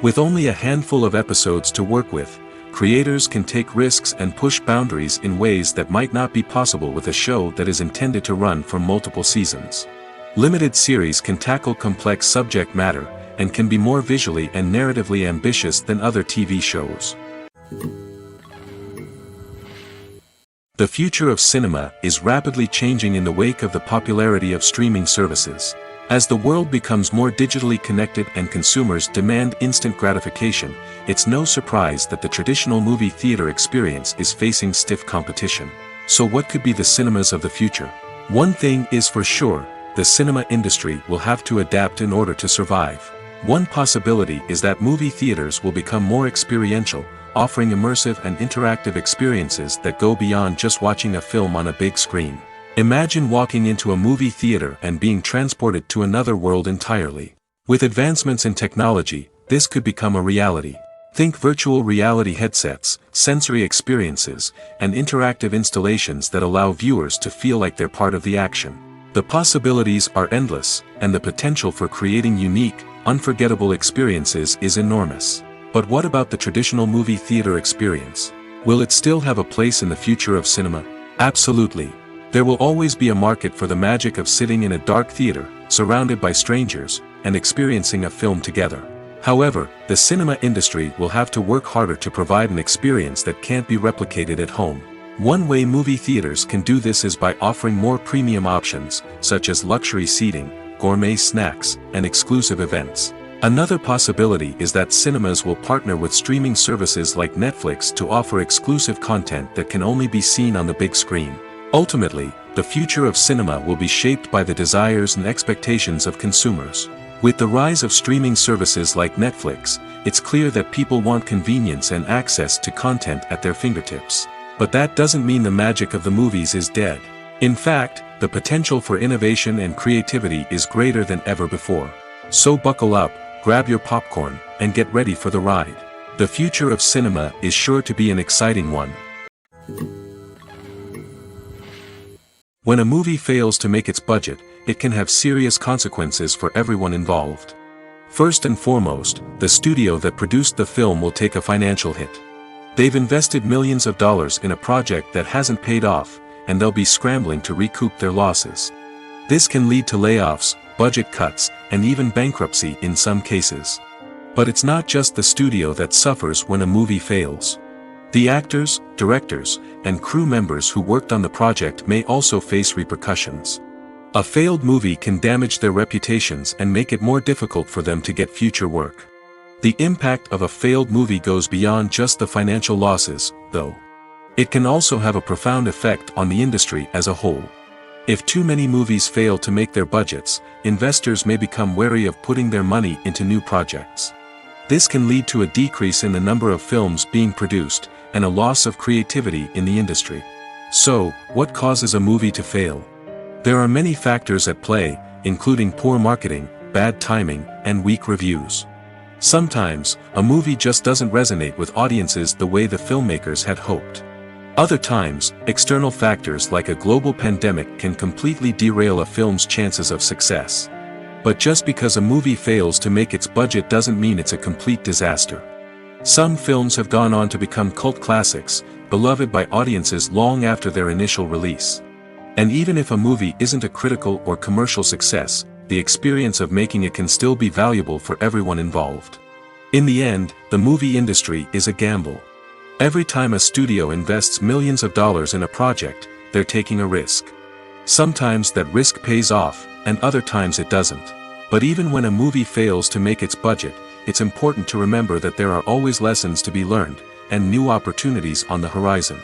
With only a handful of episodes to work with, creators can take risks and push boundaries in ways that might not be possible with a show that is intended to run for multiple seasons. Limited series can tackle complex subject matter, and can be more visually and narratively ambitious than other TV shows. The future of cinema is rapidly changing in the wake of the popularity of streaming services. As the world becomes more digitally connected and consumers demand instant gratification, it's no surprise that the traditional movie theater experience is facing stiff competition. So what could be the cinemas of the future? One thing is for sure, the cinema industry will have to adapt in order to survive. One possibility is that movie theaters will become more experiential, offering immersive and interactive experiences that go beyond just watching a film on a big screen. Imagine walking into a movie theater and being transported to another world entirely. With advancements in technology, this could become a reality. Think virtual reality headsets, sensory experiences, and interactive installations that allow viewers to feel like they're part of the action. The possibilities are endless, and the potential for creating unique, unforgettable experiences is enormous. But what about the traditional movie theater experience? Will it still have a place in the future of cinema? Absolutely. There will always be a market for the magic of sitting in a dark theater, surrounded by strangers, and experiencing a film together. However, the cinema industry will have to work harder to provide an experience that can't be replicated at home. One way movie theaters can do this is by offering more premium options, such as luxury seating, gourmet snacks, and exclusive events. Another possibility is that cinemas will partner with streaming services like Netflix to offer exclusive content that can only be seen on the big screen. Ultimately, the future of cinema will be shaped by the desires and expectations of consumers. With the rise of streaming services like Netflix, it's clear that people want convenience and access to content at their fingertips. But that doesn't mean the magic of the movies is dead. In fact, the potential for innovation and creativity is greater than ever before. So buckle up, grab your popcorn, and get ready for the ride. The future of cinema is sure to be an exciting one. When a movie fails to make its budget, it can have serious consequences for everyone involved. First and foremost, the studio that produced the film will take a financial hit. They've invested millions of dollars in a project that hasn't paid off, and they'll be scrambling to recoup their losses. This can lead to layoffs, budget cuts, and even bankruptcy in some cases. But it's not just the studio that suffers when a movie fails. The actors, directors, and crew members who worked on the project may also face repercussions. A failed movie can damage their reputations and make it more difficult for them to get future work. The impact of a failed movie goes beyond just the financial losses, though. It can also have a profound effect on the industry as a whole. If too many movies fail to make their budgets, investors may become wary of putting their money into new projects. This can lead to a decrease in the number of films being produced, and a loss of creativity in the industry. So, what causes a movie to fail? There are many factors at play, including poor marketing, bad timing, and weak reviews. Sometimes, a movie just doesn't resonate with audiences the way the filmmakers had hoped. Other times, external factors like a global pandemic can completely derail a film's chances of success. But just because a movie fails to make its budget doesn't mean it's a complete disaster. Some films have gone on to become cult classics, beloved by audiences long after their initial release. And even if a movie isn't a critical or commercial success, the experience of making it can still be valuable for everyone involved. In the end, the movie industry is a gamble. Every time a studio invests millions of dollars in a project, they're taking a risk. Sometimes that risk pays off, and other times it doesn't. But even when a movie fails to make its budget, it's important to remember that there are always lessons to be learned, and new opportunities on the horizon.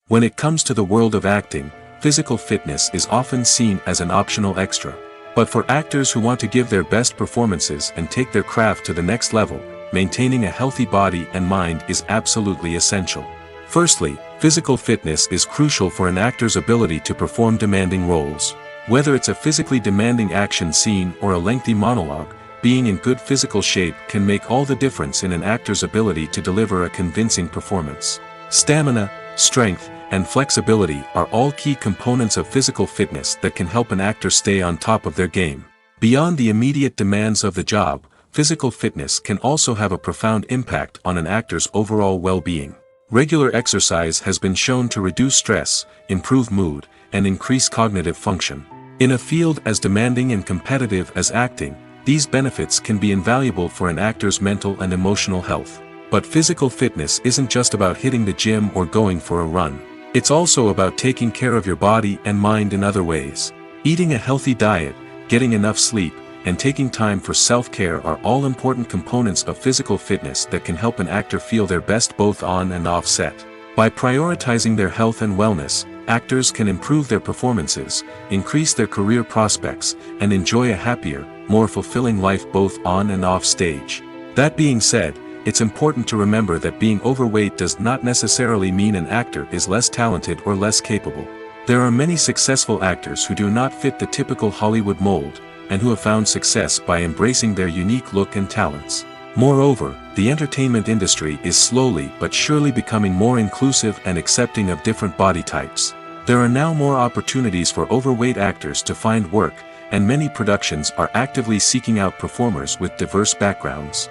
When it comes to the world of acting, physical fitness is often seen as an optional extra. But for actors who want to give their best performances and take their craft to the next level, maintaining a healthy body and mind is absolutely essential. Firstly, physical fitness is crucial for an actor's ability to perform demanding roles. Whether it's a physically demanding action scene or a lengthy monologue, being in good physical shape can make all the difference in an actor's ability to deliver a convincing performance. Stamina, strength, and flexibility are all key components of physical fitness that can help an actor stay on top of their game. Beyond the immediate demands of the job, physical fitness can also have a profound impact on an actor's overall well-being. Regular exercise has been shown to reduce stress, improve mood, and increase cognitive function. In a field as demanding and competitive as acting, these benefits can be invaluable for an actor's mental and emotional health. But physical fitness isn't just about hitting the gym or going for a run. It's also about taking care of your body and mind in other ways. Eating a healthy diet, getting enough sleep, and taking time for self-care are all important components of physical fitness that can help an actor feel their best both on and off set. By prioritizing their health and wellness, actors can improve their performances, increase their career prospects, and enjoy a happier, more fulfilling life both on and off stage. That being said, it's important to remember that being overweight does not necessarily mean an actor is less talented or less capable. There are many successful actors who do not fit the typical Hollywood mold, and who have found success by embracing their unique look and talents. Moreover, the entertainment industry is slowly but surely becoming more inclusive and accepting of different body types. There are now more opportunities for overweight actors to find work, and many productions are actively seeking out performers with diverse backgrounds.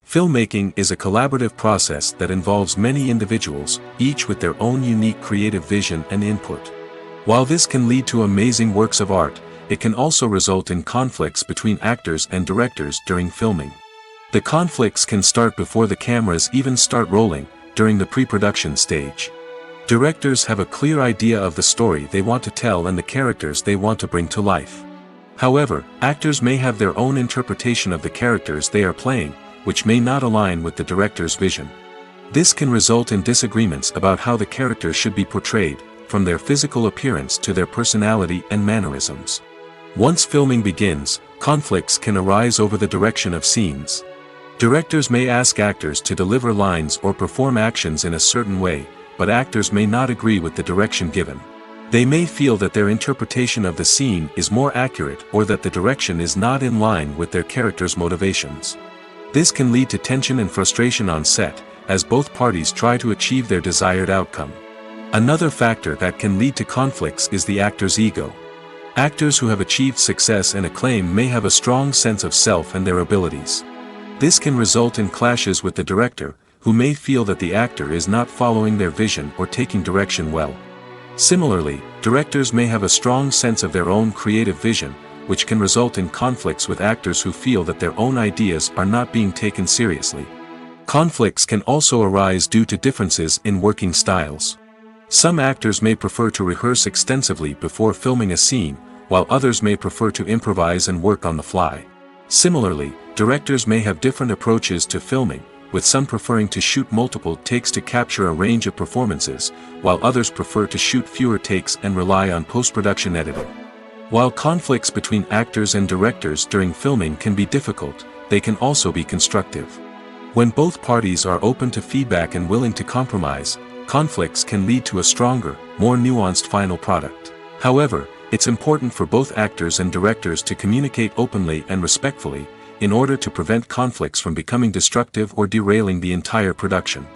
Filmmaking is a collaborative process that involves many individuals, each with their own unique creative vision and input. While this can lead to amazing works of art, it can also result in conflicts between actors and directors during filming. The conflicts can start before the cameras even start rolling, during the pre-production stage. Directors have a clear idea of the story they want to tell and the characters they want to bring to life. However, actors may have their own interpretation of the characters they are playing, which may not align with the director's vision. This can result in disagreements about how the characters should be portrayed, from their physical appearance to their personality and mannerisms. Once filming begins, conflicts can arise over the direction of scenes. Directors may ask actors to deliver lines or perform actions in a certain way, but actors may not agree with the direction given. They may feel that their interpretation of the scene is more accurate or that the direction is not in line with their character's motivations. This can lead to tension and frustration on set, as both parties try to achieve their desired outcome. Another factor that can lead to conflicts is the actor's ego. Actors who have achieved success and acclaim may have a strong sense of self and their abilities. This can result in clashes with the director, who may feel that the actor is not following their vision or taking direction well. Similarly, directors may have a strong sense of their own creative vision, which can result in conflicts with actors who feel that their own ideas are not being taken seriously. Conflicts can also arise due to differences in working styles. Some actors may prefer to rehearse extensively before filming a scene, while others may prefer to improvise and work on the fly. Similarly, directors may have different approaches to filming, with some preferring to shoot multiple takes to capture a range of performances, while others prefer to shoot fewer takes and rely on post-production editing. While conflicts between actors and directors during filming can be difficult, they can also be constructive. When both parties are open to feedback and willing to compromise, conflicts can lead to a stronger, more nuanced final product. However, it's important for both actors and directors to communicate openly and respectfully, in order to prevent conflicts from becoming destructive or derailing the entire production.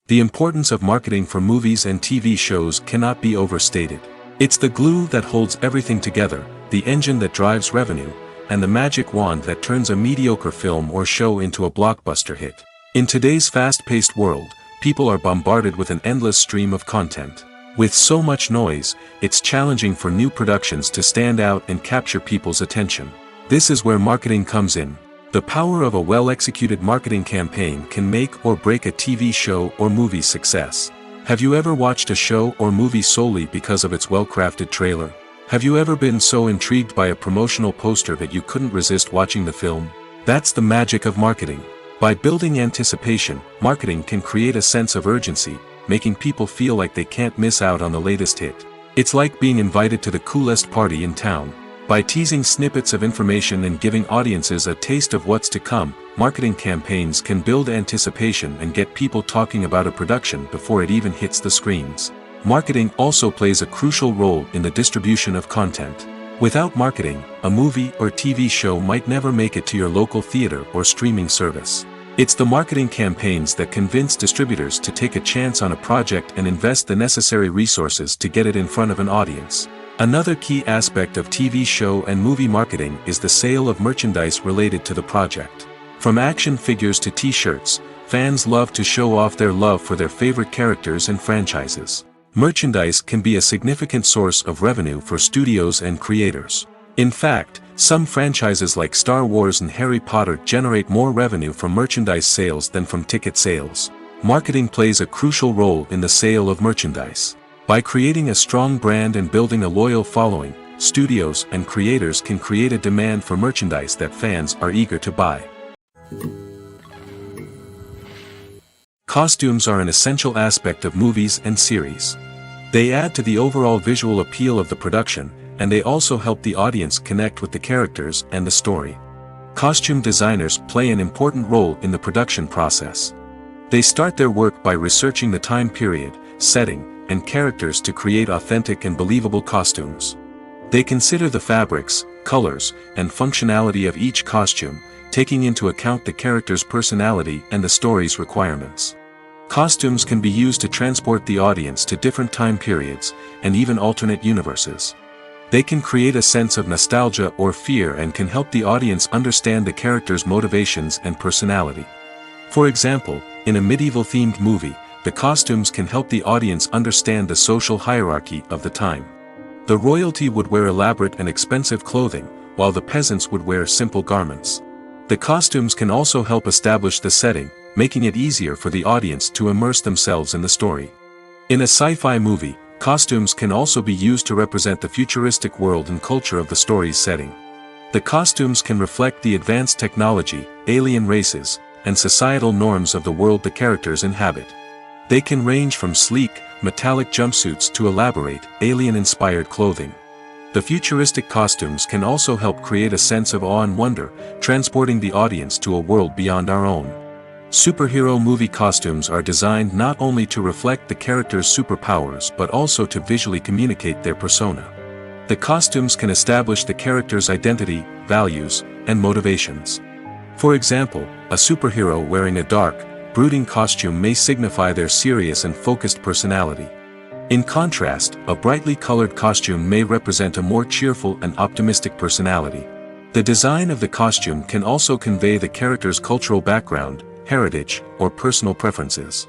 The importance of marketing for movies and TV shows cannot be overstated. It's the glue that holds everything together, the engine that drives revenue, and the magic wand that turns a mediocre film or show into a blockbuster hit. In today's fast-paced world, people are bombarded with an endless stream of content. With so much noise, it's challenging for new productions to stand out and capture people's attention. This is where marketing comes in. The power of a well-executed marketing campaign can make or break a TV show or movie's success. Have you ever watched a show or movie solely because of its well-crafted trailer? Have you ever been so intrigued by a promotional poster that you couldn't resist watching the film? That's the magic of marketing. By building anticipation, marketing can create a sense of urgency, making people feel like they can't miss out on the latest hit. It's like being invited to the coolest party in town. By teasing snippets of information and giving audiences a taste of what's to come, marketing campaigns can build anticipation and get people talking about a production before it even hits the screens. Marketing also plays a crucial role in the distribution of content. Without marketing, a movie or TV show might never make it to your local theater or streaming service. It's the marketing campaigns that convince distributors to take a chance on a project and invest the necessary resources to get it in front of an audience. Another key aspect of TV show and movie marketing is the sale of merchandise related to the project. From action figures to t-shirts, fans love to show off their love for their favorite characters and franchises. Merchandise can be a significant source of revenue for studios and creators. In fact, some franchises like Star Wars and Harry Potter generate more revenue from merchandise sales than from ticket sales. Marketing plays a crucial role in the sale of merchandise. By creating a strong brand and building a loyal following, studios and creators can create a demand for merchandise that fans are eager to buy. Costumes are an essential aspect of movies and series. They add to the overall visual appeal of the production, and they also help the audience connect with the characters and the story. Costume designers play an important role in the production process. They start their work by researching the time period, setting, and characters to create authentic and believable costumes. They consider the fabrics, colors, and functionality of each costume, taking into account the character's personality and the story's requirements. Costumes can be used to transport the audience to different time periods, and even alternate universes. They can create a sense of nostalgia or fear and can help the audience understand the character's motivations and personality. For example, in a medieval-themed movie, the costumes can help the audience understand the social hierarchy of the time. The royalty would wear elaborate and expensive clothing, while the peasants would wear simple garments. The costumes can also help establish the setting, making it easier for the audience to immerse themselves in the story. In a sci-fi movie, costumes can also be used to represent the futuristic world and culture of the story's setting. The costumes can reflect the advanced technology, alien races, and societal norms of the world the characters inhabit. They can range from sleek, metallic jumpsuits to elaborate, alien-inspired clothing. The futuristic costumes can also help create a sense of awe and wonder, transporting the audience to a world beyond our own. Superhero movie costumes are designed not only to reflect the character's superpowers but also to visually communicate their persona. The costumes can establish the character's identity, values, and motivations. For example, a superhero wearing a dark, brooding costume may signify their serious and focused personality. In contrast, a brightly colored costume may represent a more cheerful and optimistic personality. The design of the costume can also convey the character's cultural background, heritage, or personal preferences.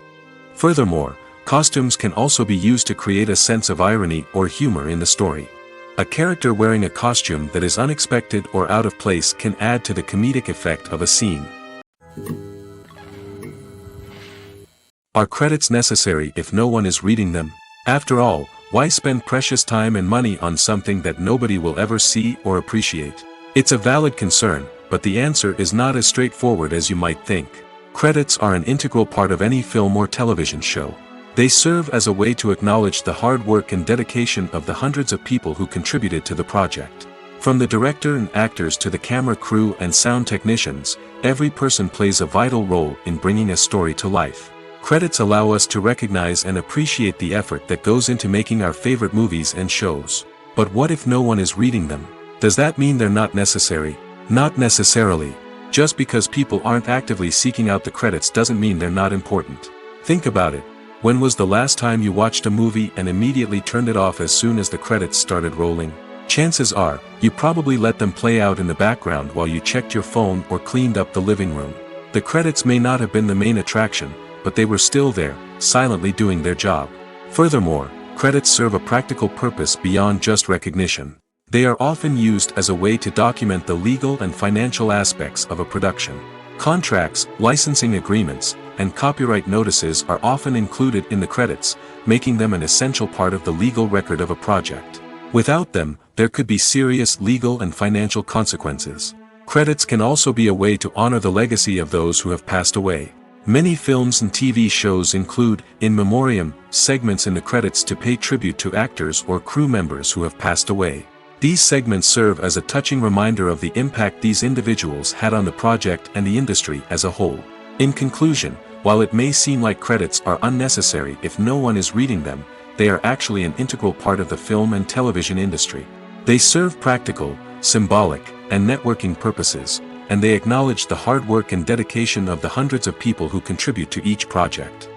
Furthermore, costumes can also be used to create a sense of irony or humor in the story. A character wearing a costume that is unexpected or out of place can add to the comedic effect of a scene. Are credits necessary if no one is reading them? After all, why spend precious time and money on something that nobody will ever see or appreciate? It's a valid concern, but the answer is not as straightforward as you might think. Credits are an integral part of any film or television show. They serve as a way to acknowledge the hard work and dedication of the hundreds of people who contributed to the project. From the director and actors to the camera crew and sound technicians, every person plays a vital role in bringing a story to life. Credits allow us to recognize and appreciate the effort that goes into making our favorite movies and shows. But what if no one is reading them? Does that mean they're not necessary? Not necessarily. Just because people aren't actively seeking out the credits doesn't mean they're not important. Think about it. When was the last time you watched a movie and immediately turned it off as soon as the credits started rolling? Chances are, you probably let them play out in the background while you checked your phone or cleaned up the living room. The credits may not have been the main attraction, but they were still there, silently doing their job. Furthermore, credits serve a practical purpose beyond just recognition. They are often used as a way to document the legal and financial aspects of a production. Contracts, licensing agreements, and copyright notices are often included in the credits, making them an essential part of the legal record of a project. Without them, there could be serious legal and financial consequences. Credits can also be a way to honor the legacy of those who have passed away. Many films and TV shows include, in memoriam, segments in the credits to pay tribute to actors or crew members who have passed away. These segments serve as a touching reminder of the impact these individuals had on the project and the industry as a whole. In conclusion, while it may seem like credits are unnecessary if no one is reading them, they are actually an integral part of the film and television industry. They serve practical, symbolic, and networking purposes, and they acknowledge the hard work and dedication of the hundreds of people who contribute to each project.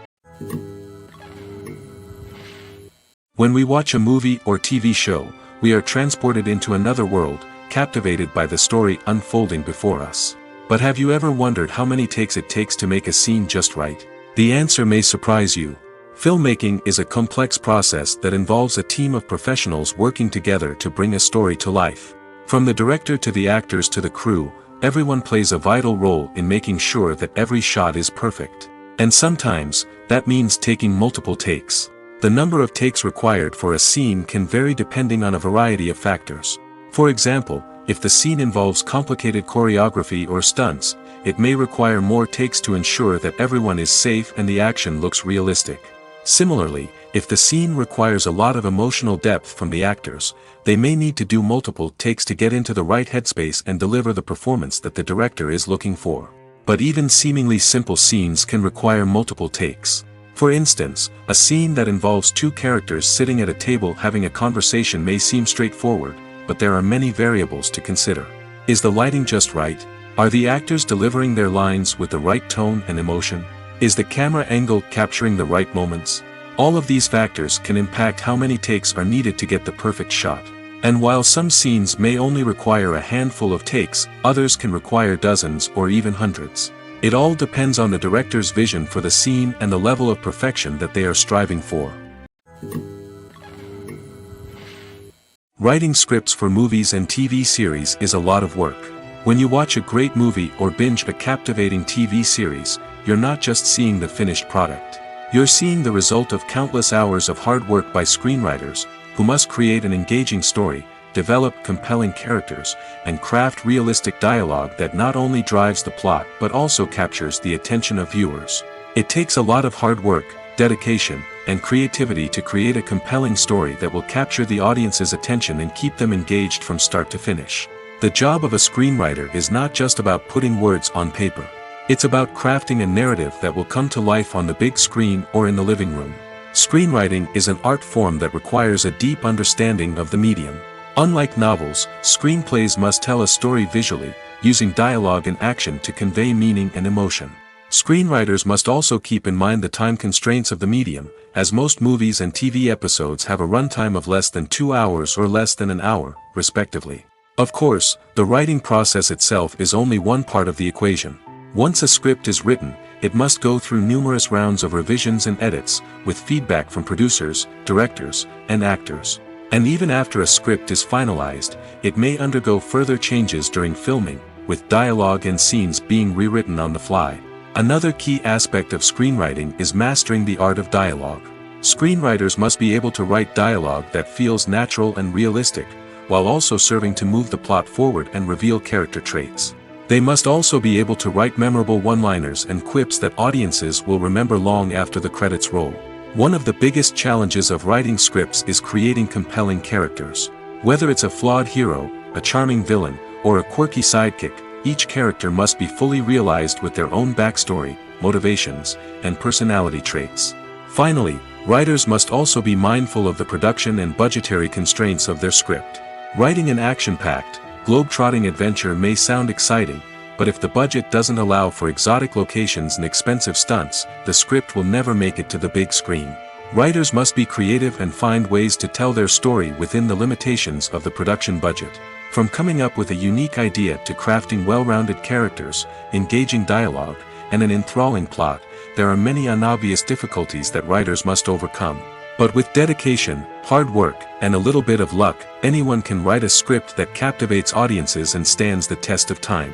When we watch a movie or TV show, we are transported into another world, captivated by the story unfolding before us. But have you ever wondered how many takes it takes to make a scene just right? The answer may surprise you. Filmmaking is a complex process that involves a team of professionals working together to bring a story to life. From the director to the actors to the crew, everyone plays a vital role in making sure that every shot is perfect. And sometimes, that means taking multiple takes. The number of takes required for a scene can vary depending on a variety of factors. For example, if the scene involves complicated choreography or stunts, it may require more takes to ensure that everyone is safe and the action looks realistic. Similarly, if the scene requires a lot of emotional depth from the actors, they may need to do multiple takes to get into the right headspace and deliver the performance that the director is looking for. But even seemingly simple scenes can require multiple takes. For instance, a scene that involves two characters sitting at a table having a conversation may seem straightforward, but there are many variables to consider. Is the lighting just right? Are the actors delivering their lines with the right tone and emotion? Is the camera angle capturing the right moments? All of these factors can impact how many takes are needed to get the perfect shot. And while some scenes may only require a handful of takes, others can require dozens or even hundreds. It all depends on the director's vision for the scene and the level of perfection that they are striving for. Writing scripts for movies and TV series is a lot of work. When you watch a great movie or binge a captivating TV series, you're not just seeing the finished product. You're seeing the result of countless hours of hard work by screenwriters, who must create an engaging story, develop compelling characters, and craft realistic dialogue that not only drives the plot but also captures the attention of viewers. It takes a lot of hard work, dedication, and creativity to create a compelling story that will capture the audience's attention and keep them engaged from start to finish. The job of a screenwriter is not just about putting words on paper. It's about crafting a narrative that will come to life on the big screen or in the living room. Screenwriting is an art form that requires a deep understanding of the medium. Unlike novels, screenplays must tell a story visually, using dialogue and action to convey meaning and emotion. Screenwriters must also keep in mind the time constraints of the medium, as most movies and TV episodes have a runtime of less than 2 hours or less than an hour, respectively. Of course, the writing process itself is only one part of the equation. Once a script is written, it must go through numerous rounds of revisions and edits, with feedback from producers, directors, and actors. And even after a script is finalized, it may undergo further changes during filming, with dialogue and scenes being rewritten on the fly. Another key aspect of screenwriting is mastering the art of dialogue. Screenwriters must be able to write dialogue that feels natural and realistic, while also serving to move the plot forward and reveal character traits. They must also be able to write memorable one-liners and quips that audiences will remember long after the credits roll. One of the biggest challenges of writing scripts is creating compelling characters. Whether it's a flawed hero, a charming villain, or a quirky sidekick, each character must be fully realized with their own backstory, motivations, and personality traits. Finally, writers must also be mindful of the production and budgetary constraints of their script. Writing an action-packed, globe-trotting adventure may sound exciting, but if the budget doesn't allow for exotic locations and expensive stunts, the script will never make it to the big screen. Writers must be creative and find ways to tell their story within the limitations of the production budget. From coming up with a unique idea to crafting well-rounded characters, engaging dialogue, and an enthralling plot, there are many unobvious difficulties that writers must overcome. But with dedication, hard work, and a little bit of luck, anyone can write a script that captivates audiences and stands the test of time.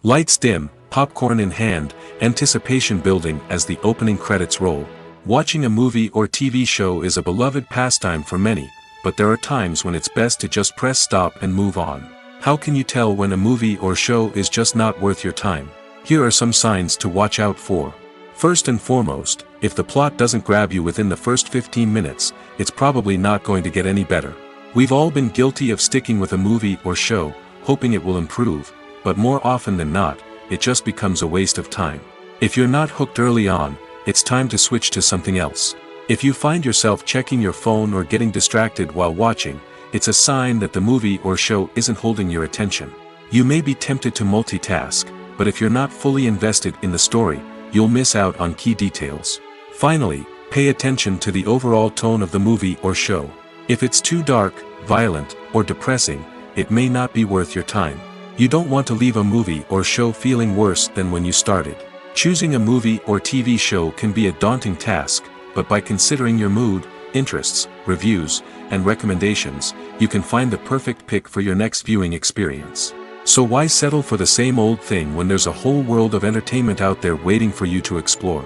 Lights dim, popcorn in hand, anticipation building as the opening credits roll. Watching a movie or TV show is a beloved pastime for many, but there are times when it's best to just press stop and move on. How can you tell when a movie or show is just not worth your time? Here are some signs to watch out for. First and foremost, if the plot doesn't grab you within the first 15 minutes, it's probably not going to get any better. We've all been guilty of sticking with a movie or show, hoping it will improve, but more often than not, it just becomes a waste of time. If you're not hooked early on, it's time to switch to something else. If you find yourself checking your phone or getting distracted while watching, it's a sign that the movie or show isn't holding your attention. You may be tempted to multitask, but if you're not fully invested in the story, you'll miss out on key details. Finally, pay attention to the overall tone of the movie or show. If it's too dark, violent, or depressing, it may not be worth your time. You don't want to leave a movie or show feeling worse than when you started. Choosing a movie or TV show can be a daunting task, but by considering your mood, interests, reviews, and recommendations, you can find the perfect pick for your next viewing experience. So why settle for the same old thing when there's a whole world of entertainment out there waiting for you to explore?